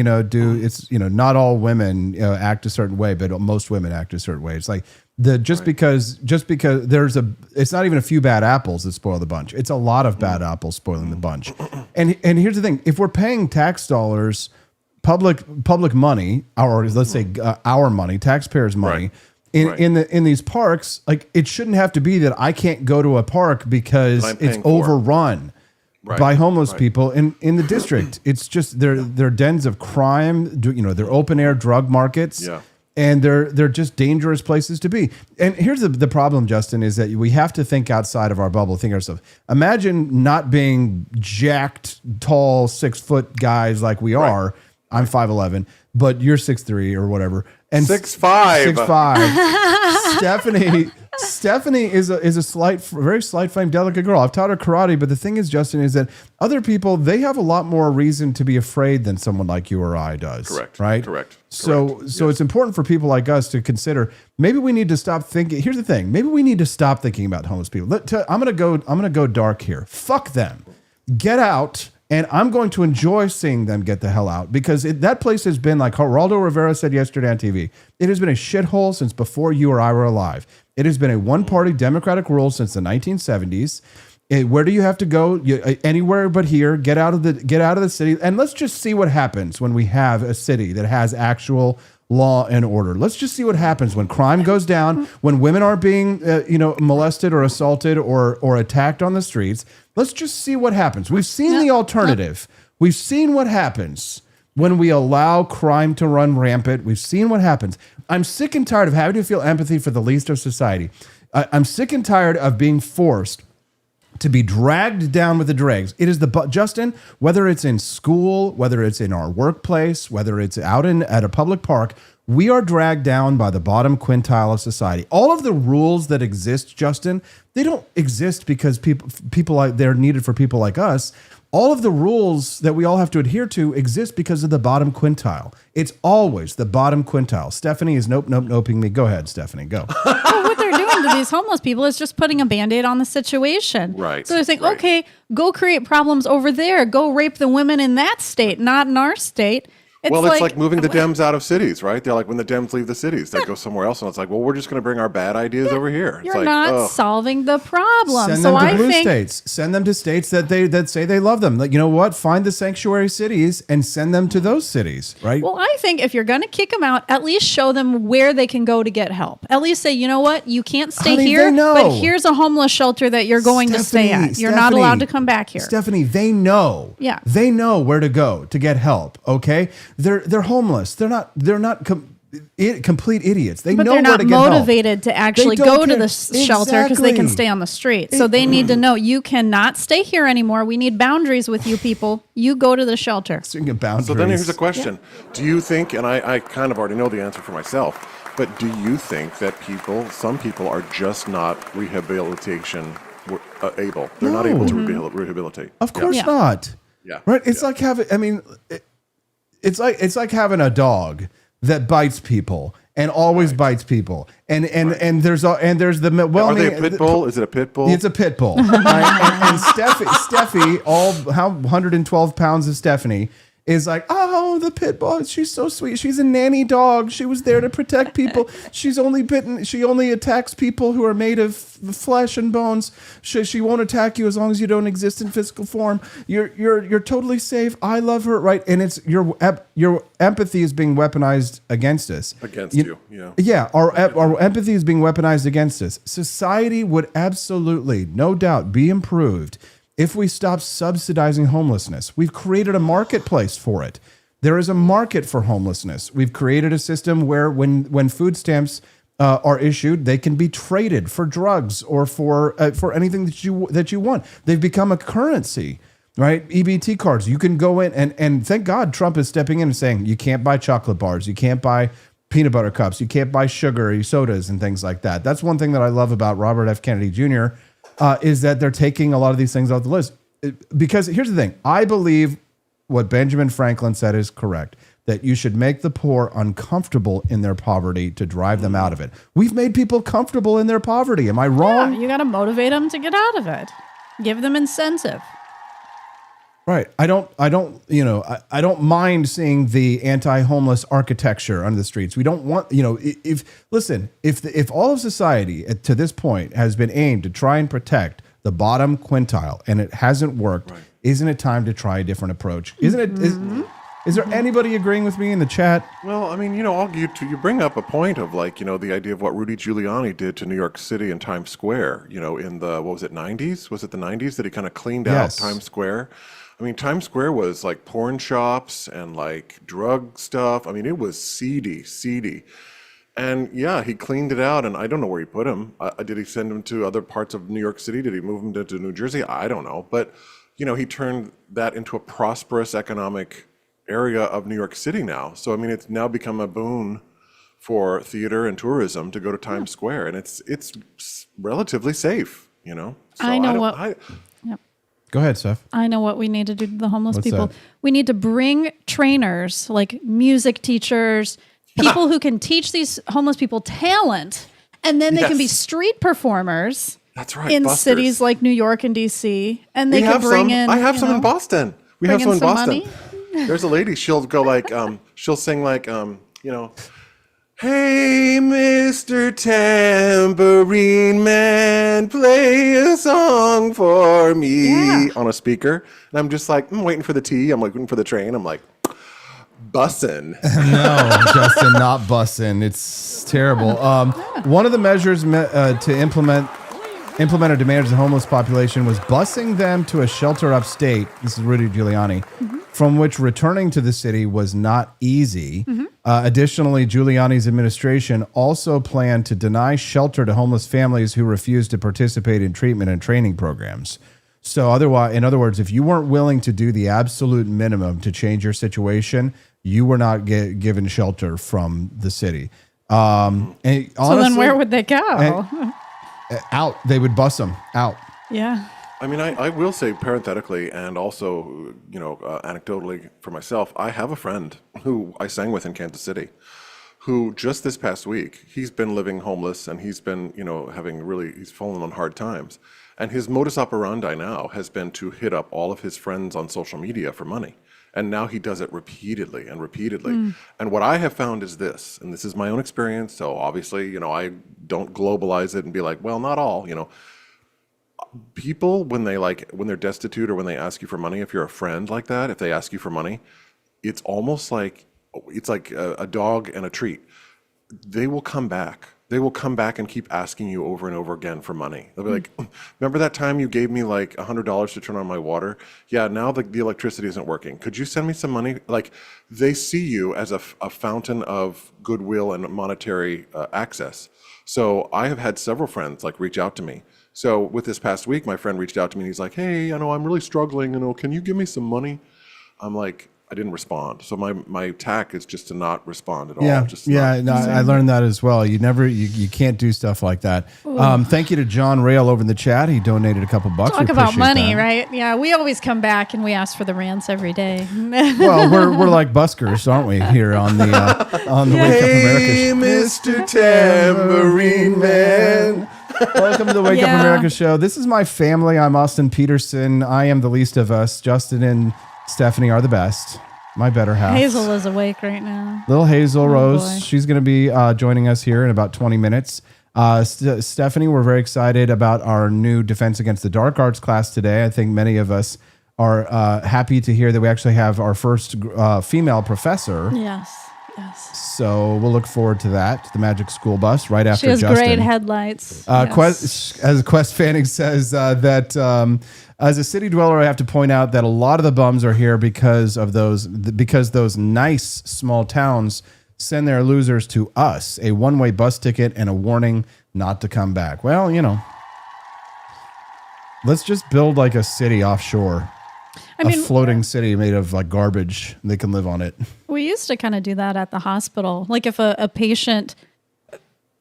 not all women act a certain way, but most women act a certain way. It's like because it's not even a few bad apples that spoil the bunch. It's a lot of bad apples spoiling the bunch. And here's the thing. If we're paying tax dollars, public money, or let's say our money, taxpayers' money, in these parks, like it shouldn't have to be that I can't go to a park because it's overrun. By homeless people in the district. It's just they're dens of crime, they're open air drug markets. Yeah. And they're just dangerous places to be. And here's the problem, Justin, is that we have to think outside of our bubble, think ourselves. Imagine not being jacked, tall, 6 foot guys like we are. I'm 5'11", but you're 6'3" or whatever. And 6'5". 6'5". Stephanie is a very slight frame, delicate girl. I've taught her karate, but the thing is, Justin, is that other people, they have a lot more reason to be afraid than someone like you or I does. Correct. Right? Correct. So it's important for people like us to consider, maybe we need to stop thinking. Here's the thing. Maybe we need to stop thinking about homeless people. I'm going to go dark here. Fuck them. Get out. And I'm going to enjoy seeing them get the hell out because that place has been, like Geraldo Rivera said yesterday on TV, it has been a shithole since before you or I were alive. It has been a one-party Democratic rule since the 1970s. Where do you have to go? Anywhere but here. Get out of the city, and let's just see what happens when we have a city that has actual law and order. Let's just see what happens when crime goes down, when women are being molested or assaulted or attacked on the streets. Let's just see what happens. We've seen the alternative. We've seen what happens when we allow crime to run rampant. We've seen what happens. I'm sick and tired of having to feel empathy for the least of society. I'm sick and tired of being forced to be dragged down with the dregs. It is Justin, whether it's in school, whether it's in our workplace, whether it's out at a public park, we are dragged down by the bottom quintile of society. All of the rules that exist, Justin, they don't exist because people like they're needed for people like us. All of the rules that we all have to adhere to exist because of the bottom quintile. It's always the bottom quintile. Stephanie is noping me. Go ahead, Stephanie, go. What they're doing to these homeless people is just putting a Band-Aid on the situation. Right. So they're saying, okay, go create problems over there. Go rape the women in that state, not in our state. It's like moving the Dems out of cities, right? They're like, when the Dems leave the cities, they go somewhere else. And it's like, well, we're just going to bring our bad ideas over here. You're not solving the problem. Send them to blue states. Send them to states that say they love them. Like, you know what? Find the sanctuary cities and send them to those cities, right? Well, I think if you're going to kick them out, at least show them where they can go to get help. At least say, you know what? You can't stay here, but here's a homeless shelter that you're going to stay at. You're not allowed to come back here. Stephanie, they know. Yeah. They know where to go to get help, okay? They're homeless. They're not complete idiots. They know where to get help. But they're not motivated to actually go to the shelter because they can stay on the street. So they need to know, you cannot stay here anymore. We need boundaries with you people. You go to the shelter. Speaking of boundaries. So then here's a question. Yeah. Do you think, and I kind of already know the answer for myself, but do you think that some people are just not rehabilitation able? They're not able to rehabilitate. Of course not. Yeah. Right? It's like having, it's like having a dog that bites people and always bites people. And there's the Are they a pit bull? Is it a pit bull? It's a pit bull. Right? And Steffi, how 112 pounds of Stephanie is like, oh, the pit bull. She's so sweet. She's a nanny dog. She was there to protect people. She only attacks people who are made of flesh and bones. She won't attack you as long as you don't exist in physical form. You're totally safe. I love her, right? And it's your empathy is being weaponized against us. Against you, yeah. Yeah, our empathy is being weaponized against us. Society would absolutely, no doubt, be improved if we stop subsidizing homelessness. We've created a marketplace for it. There is a market for homelessness. We've created a system where when food stamps are issued, they can be traded for drugs or for anything that you want. They've become a currency, right? EBT cards. You can go in and thank God Trump is stepping in and saying you can't buy chocolate bars, you can't buy peanut butter cups, you can't buy sugary sodas and things like that. That's one thing that I love about Robert F. Kennedy Jr. Is that they're taking a lot of these things off the list. Because here's the thing. I believe what Benjamin Franklin said is correct, that you should make the poor uncomfortable in their poverty to drive them out of it. We've made people comfortable in their poverty. Am I wrong? Yeah, you got to motivate them to get out of it. Give them incentive. Right. I don't mind seeing the anti-homeless architecture on the streets. We don't want, if all of society to this point has been aimed to try and protect the bottom quintile and it hasn't worked, right, isn't it time to try a different approach? Isn't it? Is there anybody agreeing with me in the chat? Well, I mean, you bring up a point of the idea of what Rudy Giuliani did to New York City and Times Square, in the, 90s? Was it the 90s that he kind of cleaned out Times Square? I mean, Times Square was like porn shops and like drug stuff. I mean, it was seedy. And yeah, he cleaned it out, and I don't know where he put him. Did he send him to other parts of New York City? Did he move him to New Jersey? I don't know. But, he turned that into a prosperous economic area of New York City now. So, I mean, it's now become a boon for theater and tourism to go to Times Square, and it's relatively safe, So I know what... Go ahead, Steph. I know what we need to do to the homeless What's people. that? We need to bring trainers, like music teachers, people who can teach these homeless people talent, and then they can be street performers. That's right. In Busters. cities like New York and DC, and they can bring in. I have some in Boston. We have some in Boston. Money. There's a lady. She'll go like, she'll sing like, hey, Mr. Tambourine Man, play a song for me on a speaker. And I'm just like, I'm waiting for the tea. I'm waiting for the train. I'm like, bussin'. No, Justin, not bussin'. It's terrible. One of the measures to implemented to manage the homeless population was busing them to a shelter upstate. This is Rudy Giuliani, from which returning to the city was not easy. Additionally, Giuliani's administration also planned to deny shelter to homeless families who refused to participate in treatment and training programs. So otherwise, in other words, if you weren't willing to do the absolute minimum to change your situation, you were not given shelter from the city. And honestly, so then where would they go? Out. They would bus them out. Yeah. I mean, I will say parenthetically and also, anecdotally for myself, I have a friend who I sang with in Kansas City who just this past week, he's been living homeless and he's been, he's fallen on hard times. And his modus operandi now has been to hit up all of his friends on social media for money. And now he does it repeatedly and repeatedly. And what I have found is this, and this is my own experience, so obviously, I don't globalize it and be like, well, not all, People, when they're destitute or when they ask you for money, if you're a friend like that, if they ask you for money, it's almost like, it's like a dog and a treat. They will come back. They will come back and keep asking you over and over again for money. They'll be like, remember that time you gave me like $100 to turn on my water? Yeah, now the electricity isn't working. Could you send me some money? Like, they see you as a fountain of goodwill and monetary access. So I have had several friends reach out to me. So with this past week, my friend reached out to me and he's like, hey, I'm really struggling. Can you give me some money? I'm like, I didn't respond. So my tack is just to not respond at all. Yeah, Just I learned that as well. You can't do stuff like that. Thank you to John Rail over in the chat. He donated a couple bucks. Talk about money, that. right? Yeah, we always come back and we ask for the rants every day. Well, we're like buskers, aren't we? Here on the Wake Up America. Hey, Mr. Tambourine Man. Welcome to the Wake Up America show. This is my family. I'm Austin Petersen. I am the least of us. Justin and Stephanie are the best. My better half. Hazel is awake right now. Little Hazel Rose. Boy. She's going to be joining us here in about 20 minutes. Stephanie, we're very excited about our new Defense Against the Dark Arts class today. I think many of us are happy to hear that we actually have our first female professor. Yes. So we'll look forward to that. The Magic School Bus right after Justin. She has great headlights. As Quest Fanning says that as a city dweller, I have to point out that a lot of the bums are here because those nice small towns send their losers to us, a one-way bus ticket and a warning not to come back. Well, let's just build like a city offshore. A floating city made of like garbage. They can live on it. We used to kind of do that at the hospital. Like if a patient,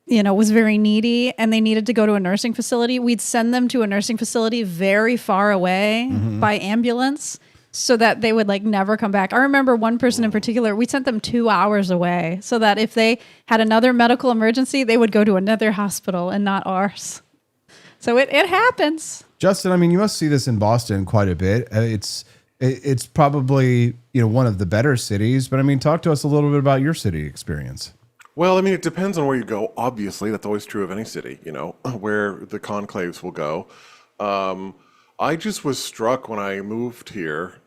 was very needy and they needed to go to a nursing facility, we'd send them to a nursing facility very far away by ambulance so that they would like never come back. I remember one person in particular, we sent them 2 hours away so that if they had another medical emergency, they would go to another hospital and not ours. So it happens. Justin, you must see this in Boston quite a bit. It's probably one of the better cities, but talk to us a little bit about your city experience. Well, it depends on where you go. Obviously, that's always true of any city, where the conclaves will go. I just was struck when I moved here,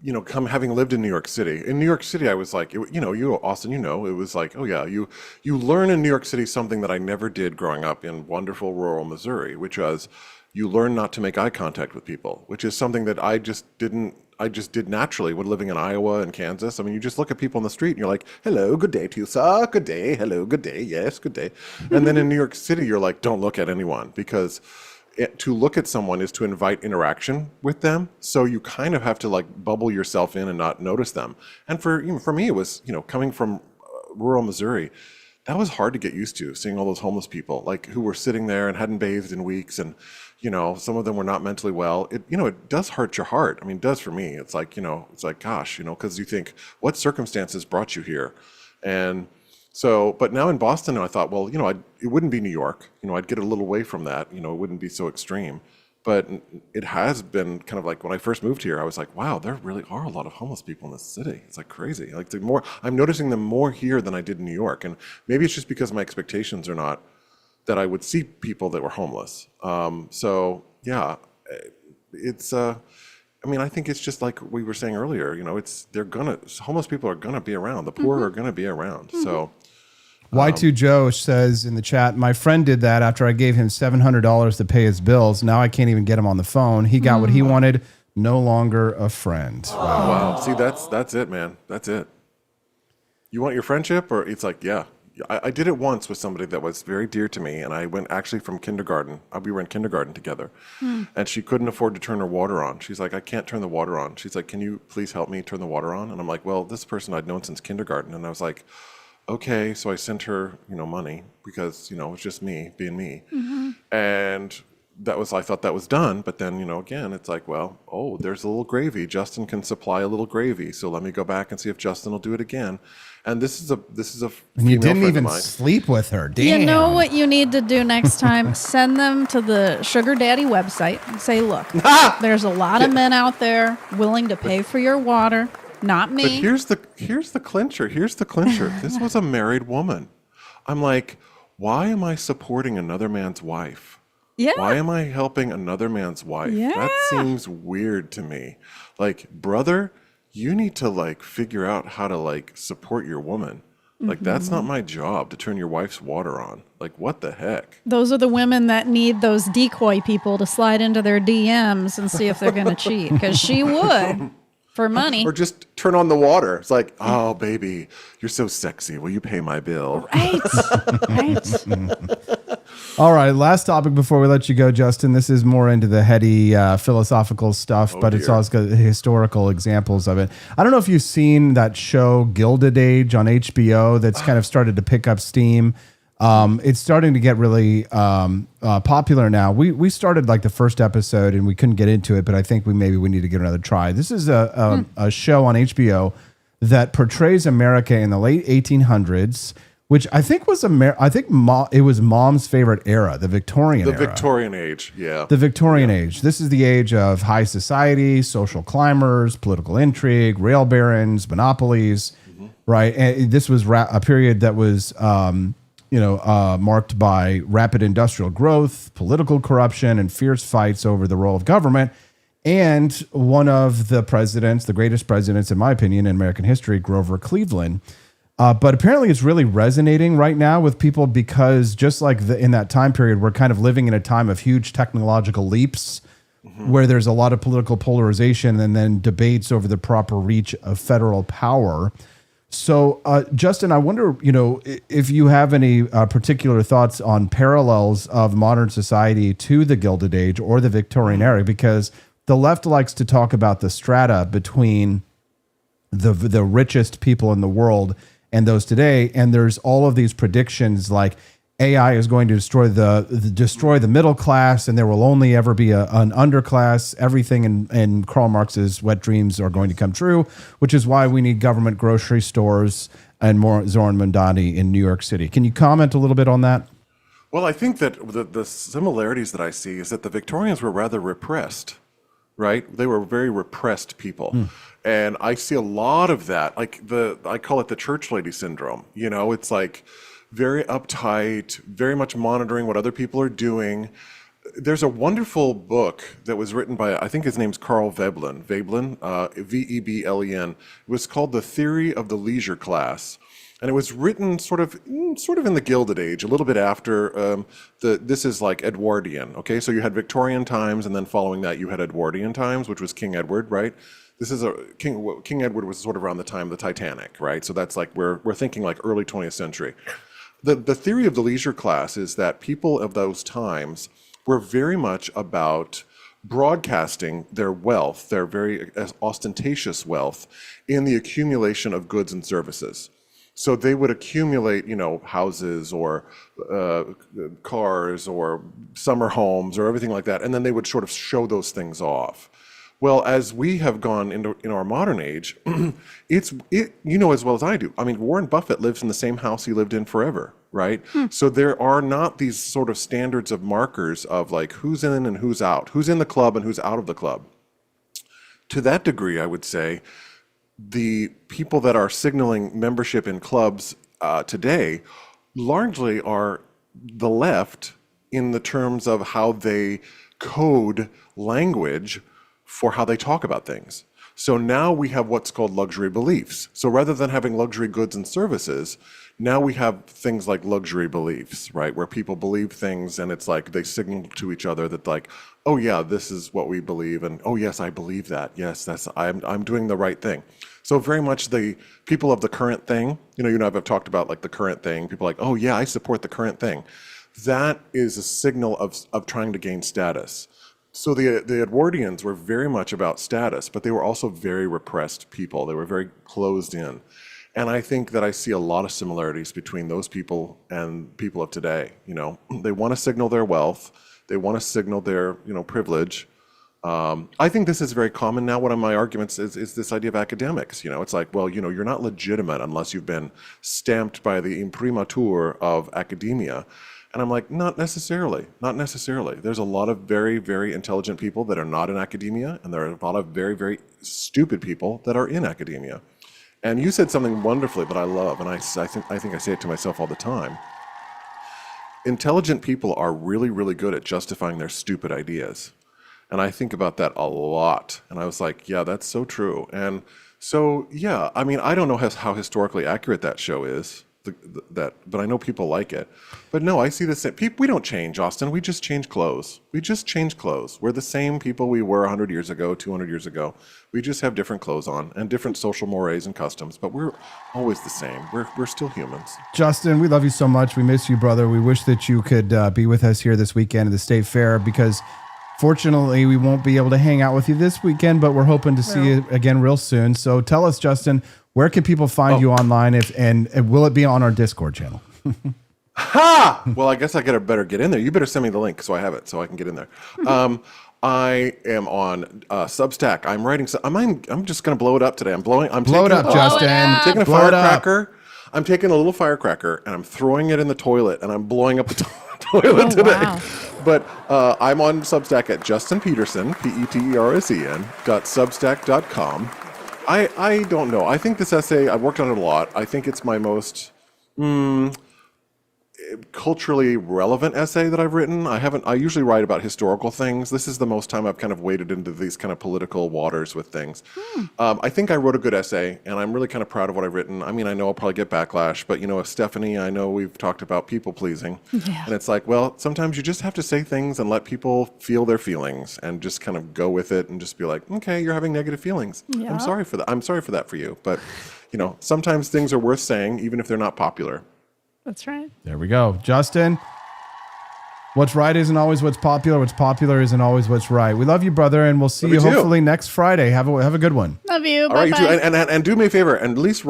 having lived in New York City. In New York City, I was like, Austin, it was like, oh yeah, you learn in New York City something that I never did growing up in wonderful rural Missouri, which was you learn not to make eye contact with people, which is something that I just did naturally when living in Iowa and Kansas. You just look at people on the street and you're like, hello, good day to you, sir, good day, hello, good day, yes, good day. And then in New York City, you're like, don't look at anyone, because to look at someone is to invite interaction with them. So you kind of have to like bubble yourself in and not notice them. And for me, it was, coming from rural Missouri, that was hard to get used to, seeing all those homeless people like who were sitting there and hadn't bathed in weeks, and some of them were not mentally well. It does hurt your heart. It does for me. It's like, gosh, because you think, what circumstances brought you here? And so, but now in Boston, I thought, well, it wouldn't be New York. I'd get a little away from that. It wouldn't be so extreme. But it has been kind of like when I first moved here, I was like, wow, there really are a lot of homeless people in this city. It's like crazy. Like I'm noticing them more here than I did in New York. And maybe it's just because my expectations are not that I would see people that were homeless. So yeah, it's, I think it's just like we were saying earlier, homeless people are gonna be around. The poor are gonna be around. So. Y2 Joe says in the chat, my friend did that after I gave him $700 to pay his bills. Now I can't even get him on the phone. He got what he wanted. No longer a friend. Wow. See, that's it, man. That's it. You want your friendship? Or it's like, yeah. I did it once with somebody that was very dear to me, and I went actually from kindergarten. We were in kindergarten together, and she couldn't afford to turn her water on. She's like, I can't turn the water on. She's like, can you please help me turn the water on? And I'm like, well, this person I'd known since kindergarten. And I was like, okay. So I sent her, money because, it's just me being me. And I thought that was done. But then, again, it's like, well, oh, there's a little gravy. Justin can supply a little gravy. So let me go back and see if Justin will do it again. And this is a and you didn't even sleep with her. Damn. You know what you need to do next time? Send them to the Sugar Daddy website and say, look, there's a lot of men out there willing to pay for your water. Not me. But here's the clincher. This was a married woman. I'm like, why am I supporting another man's wife? Yeah. Why am I helping another man's wife? Yeah. That seems weird to me. Like, brother, you need to figure out how to support your woman. Like, that's not my job to turn your wife's water on. Like, what the heck? Those are the women that need those decoy people to slide into their DMs and see if they're going to cheat, because she would. For money. Or just turn on the water. It's like, oh, baby, you're so sexy. Will you pay my bill? Right. All right, last topic before we let you go, Justin. This is more into the heady philosophical stuff, but it's also got historical examples of it. I don't know if you've seen that show Gilded Age on HBO that's kind of started to pick up steam. It's starting to get really popular now. We started like the first episode and we couldn't get into it, but I think we need to give it another try. This is a show on HBO that portrays America in the late 1800s, which I think was it was Mom's favorite era, the Victorian era. The Victorian age, yeah. The Victorian age. This is the age of high society, social climbers, political intrigue, rail barons, monopolies, right? And this was a period that was marked by rapid industrial growth, political corruption, and fierce fights over the role of government. And one of the presidents, the greatest presidents, in my opinion, in American history, Grover Cleveland. But apparently it's really resonating right now with people because just like in that time period, we're kind of living in a time of huge technological leaps where there's a lot of political polarization and then debates over the proper reach of federal power. So, Justin, I wonder, if you have any particular thoughts on parallels of modern society to the Gilded Age or the Victorian era, because the left likes to talk about the strata between the richest people in the world and those today. And there's all of these predictions like AI is going to destroy the middle class, and there will only ever be an underclass. Everything in Karl Marx's wet dreams are going to come true, which is why we need government grocery stores and more Zoran Mondani in New York City. Can you comment a little bit on that? Well, I think that the similarities that I see is that the Victorians were rather repressed, right? They were very repressed people. And I see a lot of that, like I call it the church lady syndrome. It's like very uptight, very much monitoring what other people are doing. There's a wonderful book that was written by, I think his name's Carl Veblen, Veblen. It was called The Theory of the Leisure Class. And it was written sort of in the Gilded Age, a little bit after this is like Edwardian. Okay, so you had Victorian times, and then following that you had Edwardian times, which was King Edward, right? This is King Edward was sort of around the time of the Titanic, right? So that's like we're thinking like early 20th century. The theory of the leisure class is that people of those times were very much about broadcasting their wealth, their very ostentatious wealth, in the accumulation of goods and services. So they would accumulate, houses or cars or summer homes or everything like that, and then they would sort of show those things off. Well, as we have gone in our modern age, as well as I do. I mean, Warren Buffett lives in the same house he lived in forever, right? So there are not these sort of standards of markers of like who's in and who's out, who's in the club and who's out of the club. To that degree, I would say the people that are signaling membership in clubs today largely are the left in the terms of how they code language for how they talk about things. So now we have what's called luxury beliefs. So rather than having luxury goods and services, now we have things like luxury beliefs, right? Where people believe things and it's like they signal to each other that like, oh yeah, this is what we believe, and oh yes, I believe that. Yes, I'm doing the right thing. So very much the people of the current thing, I've talked about like the current thing. People are like, oh yeah, I support the current thing. That is a signal of trying to gain status. So the Edwardians were very much about status, but they were also very repressed people. They were very closed in. And I think that I see a lot of similarities between those people and people of today. They want to signal their wealth. They want to signal their, privilege. I think this is very common now. One of my arguments is this idea of academics. It's like, well, you're not legitimate unless you've been stamped by the imprimatur of academia. And I'm like, not necessarily. There's a lot of very, very intelligent people that are not in academia, and there are a lot of very, very stupid people that are in academia. And you said something wonderfully that I love, and I think I say it to myself all the time. Intelligent people are really, really good at justifying their stupid ideas. And I think about that a lot. And I was like, yeah, that's so true. And so, yeah, I mean, I don't know how historically accurate that show is, that, but I know people like it. But no, I see the same. We don't change, Austin. We just change clothes. We just change clothes. We're the same people we were 100 years ago, 200 years ago. We just have different clothes on and different social mores and customs, but we're always the same. We're still humans. Justin, we love you so much. We miss you, brother. We wish that you could be with us here this weekend at the State Fair, because fortunately we won't be able to hang out with you this weekend, but we're hoping to see you again real soon. So tell us, Justin, where can people find you online, and will it be on our Discord channel? Ha! Well, I guess I better get in there. You better send me the link so I have it, so I can get in there. I am on Substack. I'm writing. I'm just gonna blow it up today. Blow it up, Justin. I'm taking a firecracker. I'm taking a little firecracker and I'm throwing it in the toilet, and I'm blowing up the toilet today. Wow. But I'm on Substack at Justin Petersen, Petersen.substack.com. I don't know. I think this essay, I've worked on it a lot. I think it's my most culturally relevant essay that I've written. I usually write about historical things. This is the most time I've kind of waded into these kind of political waters with things. I think I wrote a good essay, and I'm really kind of proud of what I've written. I mean, I know I'll probably get backlash, but Stephanie, I know we've talked about people pleasing. Yeah. And it's like, well, sometimes you just have to say things and let people feel their feelings and just kind of go with it and just be like, okay, you're having negative feelings. Yeah. I'm sorry for that. I'm sorry for that for you. But, sometimes things are worth saying, even if they're not popular. That's right. There we go. Justin, what's right isn't always what's popular. What's popular isn't always what's right. We love you, brother, and we'll see you hopefully next Friday. Have a good one. Love you. All right, you too. And do me a favor, and at least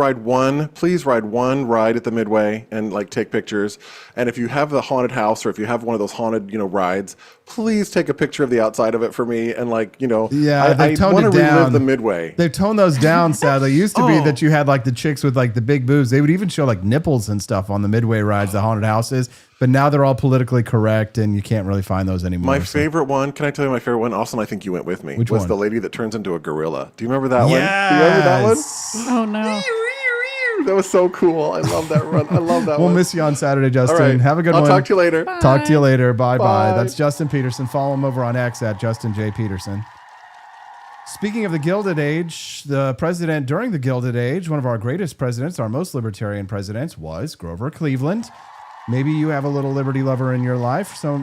please ride one ride at the Midway and take pictures. And if you have the haunted house, or if you have one of those haunted, rides, please take a picture of the outside of it for me. And I want to relive the Midway. They've toned those down, sadly. It used to be that you had the chicks with the big boobs. They would even show nipples and stuff on the Midway rides, the haunted houses. But now they're all politically correct, and you can't really find those anymore. My favorite one, can I tell you my favorite one? Austin, I think you went with me. Which was one? The lady that turns into a gorilla. Do you remember that one? Do you remember that one? Oh, no. That was so cool. I love that run. I love that We'll one. miss you on Saturday, Justin. All right. Have a good one. I'll talk to you later. Bye. Talk to you later. Bye-bye. Bye. That's Justin Petersen. Follow him over on X at Justin J. Petersen. Speaking of the Gilded Age, the president during the Gilded Age, one of our greatest presidents, our most libertarian presidents, was Grover Cleveland. Maybe you have a little liberty lover in your life. So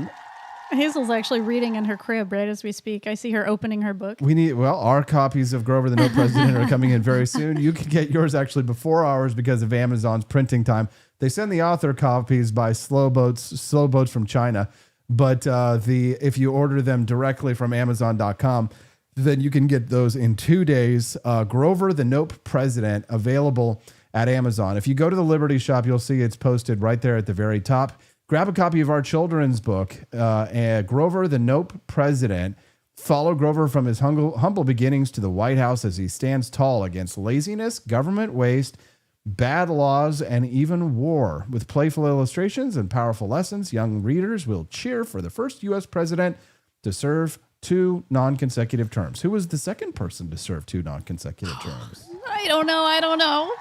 Hazel's actually reading in her crib right as we speak. I see her opening her book. Our copies of Grover the No President are coming in very soon. You can get yours actually before ours because of Amazon's printing time. They send the author copies by slow boats from China. But if you order them directly from Amazon.com, then you can get those in 2 days. Grover the Nope President, available at Amazon. If you go to the Liberty Shop, you'll see it's posted right there at the very top. Grab a copy of our children's book, Grover the Nope President. Follow Grover from his humble beginnings to the White House as he stands tall against laziness, government waste, bad laws, and even war. With playful illustrations and powerful lessons, young readers will cheer for the first U.S. president to serve 2 non-consecutive terms. Who was the second person to serve 2 non-consecutive terms? I don't know.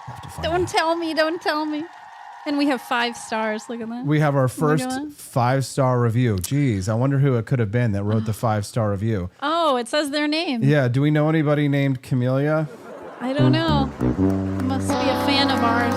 Don't tell me. And we have 5 stars. Look at that. We have our first 5-star review. Geez, I wonder who it could have been that wrote the 5-star review. Oh, it says their name. Yeah, do we know anybody named Camellia? I don't know. Must be a fan of ours.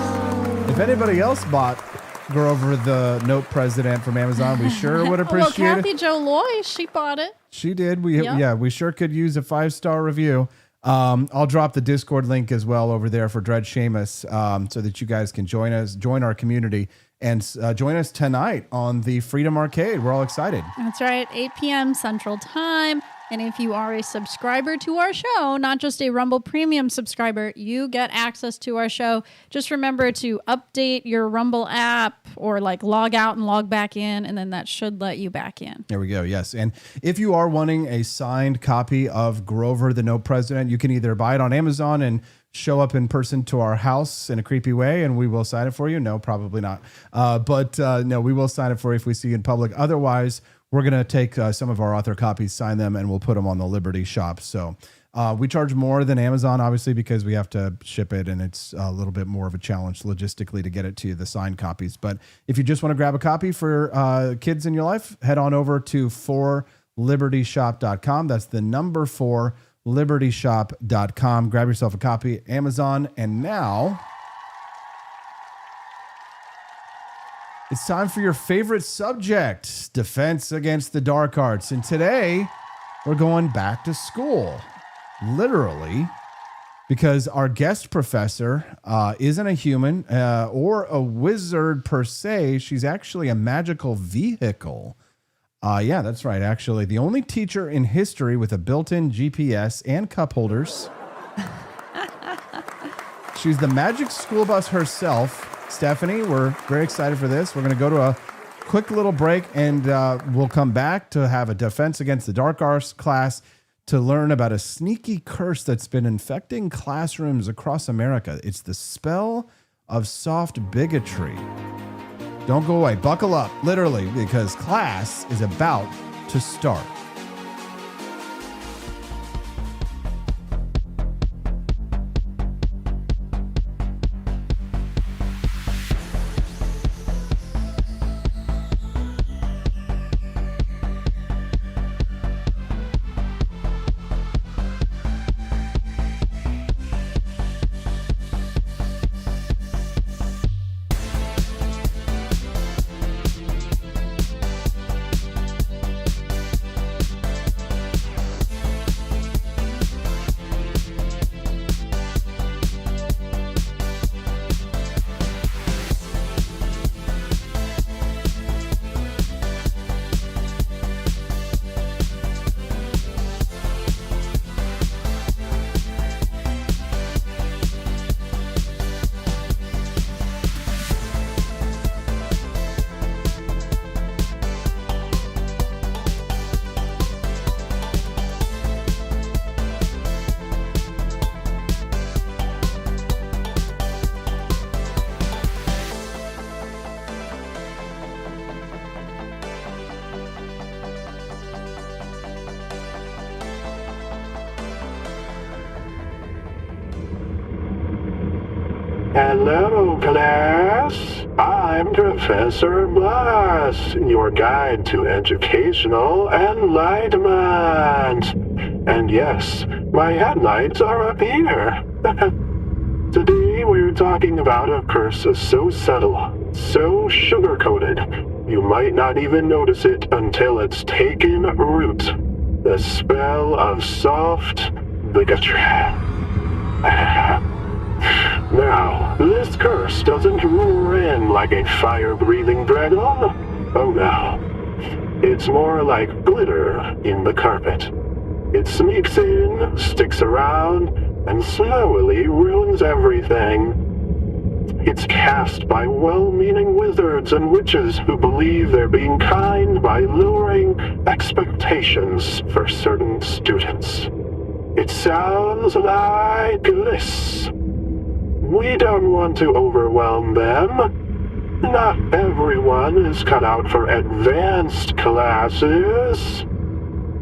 If anybody else bought Grover the Nope President from Amazon, we sure would appreciate well, Kathy Jo Loy, she bought it. She did. We sure could use a 5-star review. I'll drop the Discord link as well over there for Dread Seamus, so that you guys can join our community, and join us tonight on the Freedom Arcade. We're all excited. That's right, 8 p.m. Central Time. And if you are a subscriber to our show, not just a Rumble Premium subscriber, you get access to our show. Just remember to update your Rumble app or log out and log back in, and then that should let you back in. There we go. Yes. And if you are wanting a signed copy of Grover the No President, you can either buy it on Amazon and show up in person to our house in a creepy way, and we will sign it for you. No, probably not. No, we will sign it for you if we see you in public. Otherwise, we're going to take some of our author copies, sign them, and we'll put them on the Liberty Shop. So we charge more than Amazon, obviously, because we have to ship it, and it's a little bit more of a challenge logistically to get it to you, the signed copies. But if you just want to grab a copy for kids in your life, head on over to 4libertyshop.com. That's the number 4, libertyshop.com. Grab yourself a copy, Amazon. And now It's time for your favorite subject, defense against the dark arts. And today, we're going back to school, literally, because our guest professor isn't a human or a wizard per se. She's actually a magical vehicle. Yeah, that's right, actually. The only teacher in history with a built-in GPS and cup holders. She's the magic school bus herself. Stephanie, we're very excited for this. We're going to go to a quick little break, and we'll come back to have a defense against the dark arts class to learn about a sneaky curse that's been infecting classrooms across America. It's the spell of soft bigotry. Don't go away. Buckle up, literally, because class is about to start. Hello, class. I'm Professor Bus, your guide to educational enlightenment. And yes, my headlights are up here. Today we're talking about a curse so subtle, so sugar-coated, you might not even notice it until it's taken root. The spell of soft bigotry. Now, this curse doesn't roar in like a fire-breathing dragon. Oh no. It's more like glitter in the carpet. It sneaks in, sticks around, and slowly ruins everything. It's cast by well-meaning wizards and witches who believe they're being kind by lowering expectations for certain students. It sounds like this. We don't want to overwhelm them. Not everyone is cut out for advanced classes.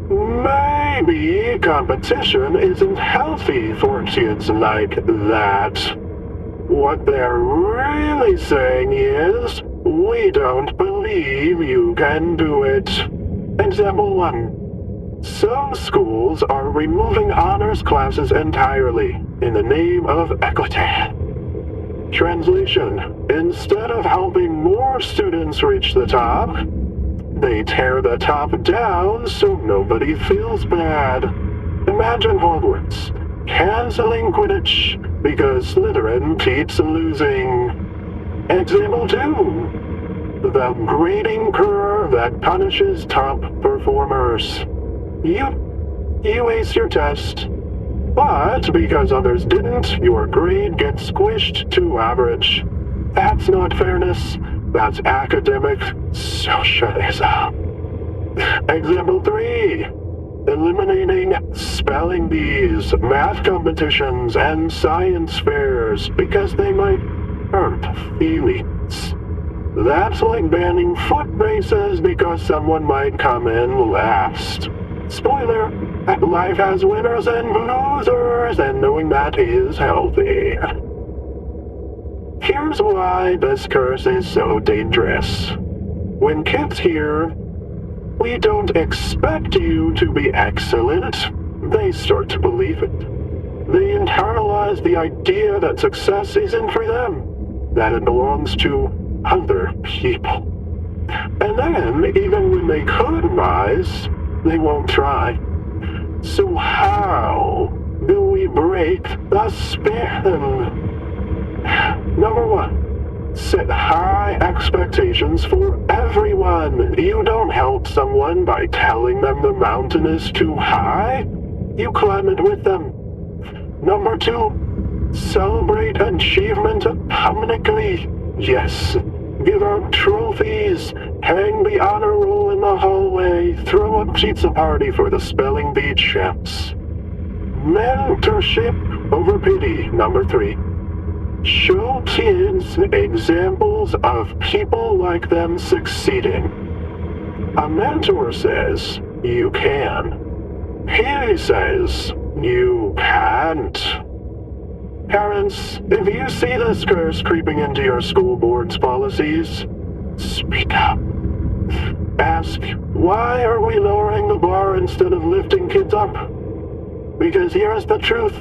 Maybe competition isn't healthy for kids like that. What they're really saying is, we don't believe you can do it. Example 1. Some schools are removing honors classes entirely in the name of equity. Translation: instead of helping more students reach the top, they tear the top down so nobody feels bad. Imagine Hogwarts canceling Quidditch because Slytherin keeps losing. Example 2. The grading curve that punishes top performers. You ace your test, but because others didn't, your grade gets squished to average. That's not fairness. That's academic socialism. Example 3. Eliminating spelling bees, math competitions, and science fairs because they might hurt feelings. That's like banning foot races because someone might come in last. Spoiler, life has winners and losers, and knowing that is healthy. Here's why this curse is so dangerous. When kids hear, "We don't expect you to be excellent," they start to believe it. They internalize the idea that success isn't for them, that it belongs to other people. And then, even when they could rise, they won't try. So how do we break the spin? Number one, set high expectations for everyone. You don't help someone by telling them the mountain is too high. You climb it with them. Number two, celebrate achievement publicly. Yes, give out trophies, hang the honor roll in the hallway, throw a pizza party for the spelling bee champs. Mentorship over pity. Number three, show kids examples of people like them succeeding. A mentor says you can. He says you can't. Parents, if you see this curse creeping into your school board's policies, speak up. Ask, why are we lowering the bar instead of lifting kids up? Because here's the truth.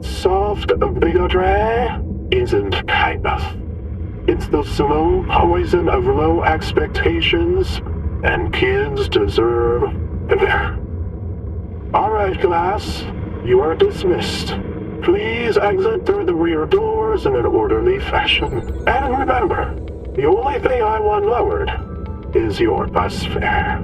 Soft bigotry isn't kindness. It's the slow poison of low expectations, and kids deserve better. All right, class, you are dismissed. Please exit through the rear doors in an orderly fashion. And remember, the only thing I want lowered is your bus fare.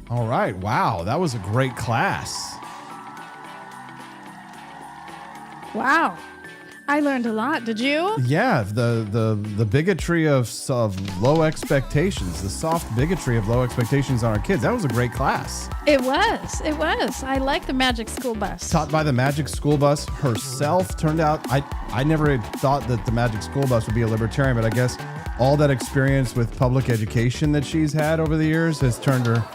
All right. Wow. That was a great class. Wow. I learned a lot. Did you? Yeah. The bigotry of low expectations, the soft bigotry of low expectations on our kids. That was a great class. It was. It was. I like the Magic School Bus. Taught by the Magic School Bus herself. Turned out, I never thought that the Magic School Bus would be a libertarian, but I guess all that experience with public education that she's had over the years has turned her.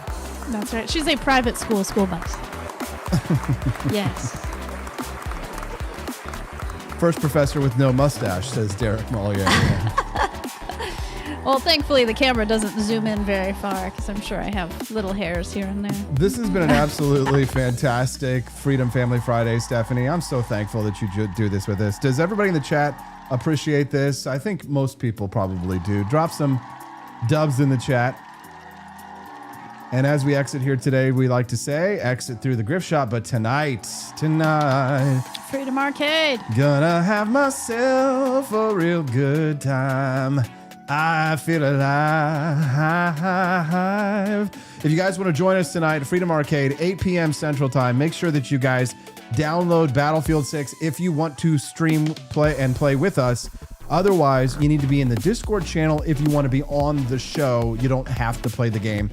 That's right. She's a private school bus. Yes. First professor with no mustache, says Derek Mollier. Well, thankfully the camera doesn't zoom in very far because I'm sure I have little hairs here and there. This has been an absolutely fantastic Freedom Family Friday, Stephanie. I'm so thankful that you do this with us. Does everybody in the chat appreciate this? I think most people probably do. Drop some dubs in the chat. And as we exit here today, we like to say, exit through the gift shop, but tonight, Freedom Arcade. Gonna have myself a real good time. I feel alive. If you guys want to join us tonight at Freedom Arcade, 8 p.m. Central Time, make sure that you guys download Battlefield 6 if you want to stream, play with us. Otherwise, you need to be in the Discord channel if you want to be on the show. You don't have to play the game,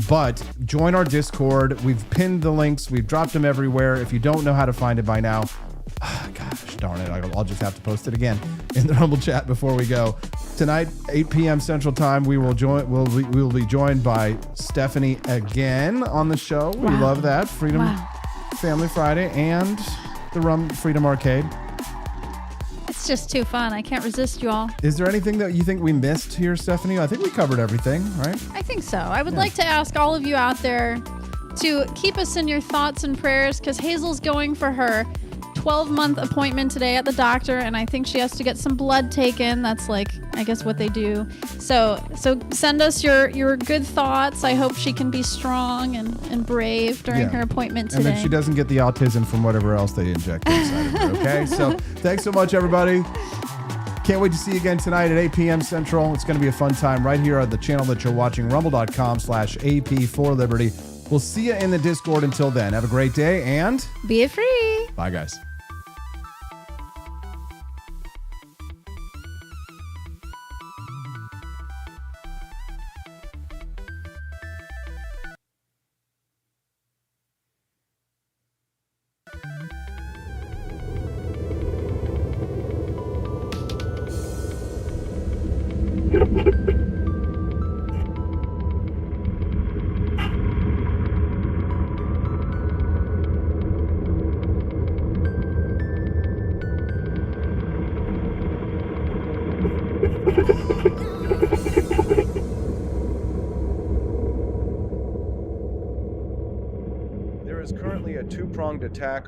but join our Discord. We've pinned the links. We've dropped them everywhere. If you don't know how to find it by now, gosh darn it, I'll just have to post it again in the Rumble chat before we go. Tonight, 8 p.m. Central Time, we will be joined by Stephanie again on the show. Wow. We love that. Freedom Family Friday and the Freedom Arcade. It's just too fun. I can't resist you all. Is there anything that you think we missed here, Stephanie? I think we covered everything, right? I think so. I would like to ask all of you out there to keep us in your thoughts and prayers because Hazel's going for her 12-month appointment today at the doctor, and I think she has to get some blood taken. That's like, I guess, what they do. So send us your good thoughts. I hope she can be strong and brave during her appointment today. And that she doesn't get the autism from whatever else they inject inside of her, okay? So thanks so much, everybody. Can't wait to see you again tonight at 8 p.m. Central. It's going to be a fun time right here on the channel that you're watching, rumble.com/AP4Liberty. We'll see you in the Discord until then. Have a great day and be free. Bye, guys. There is currently a two-pronged attack on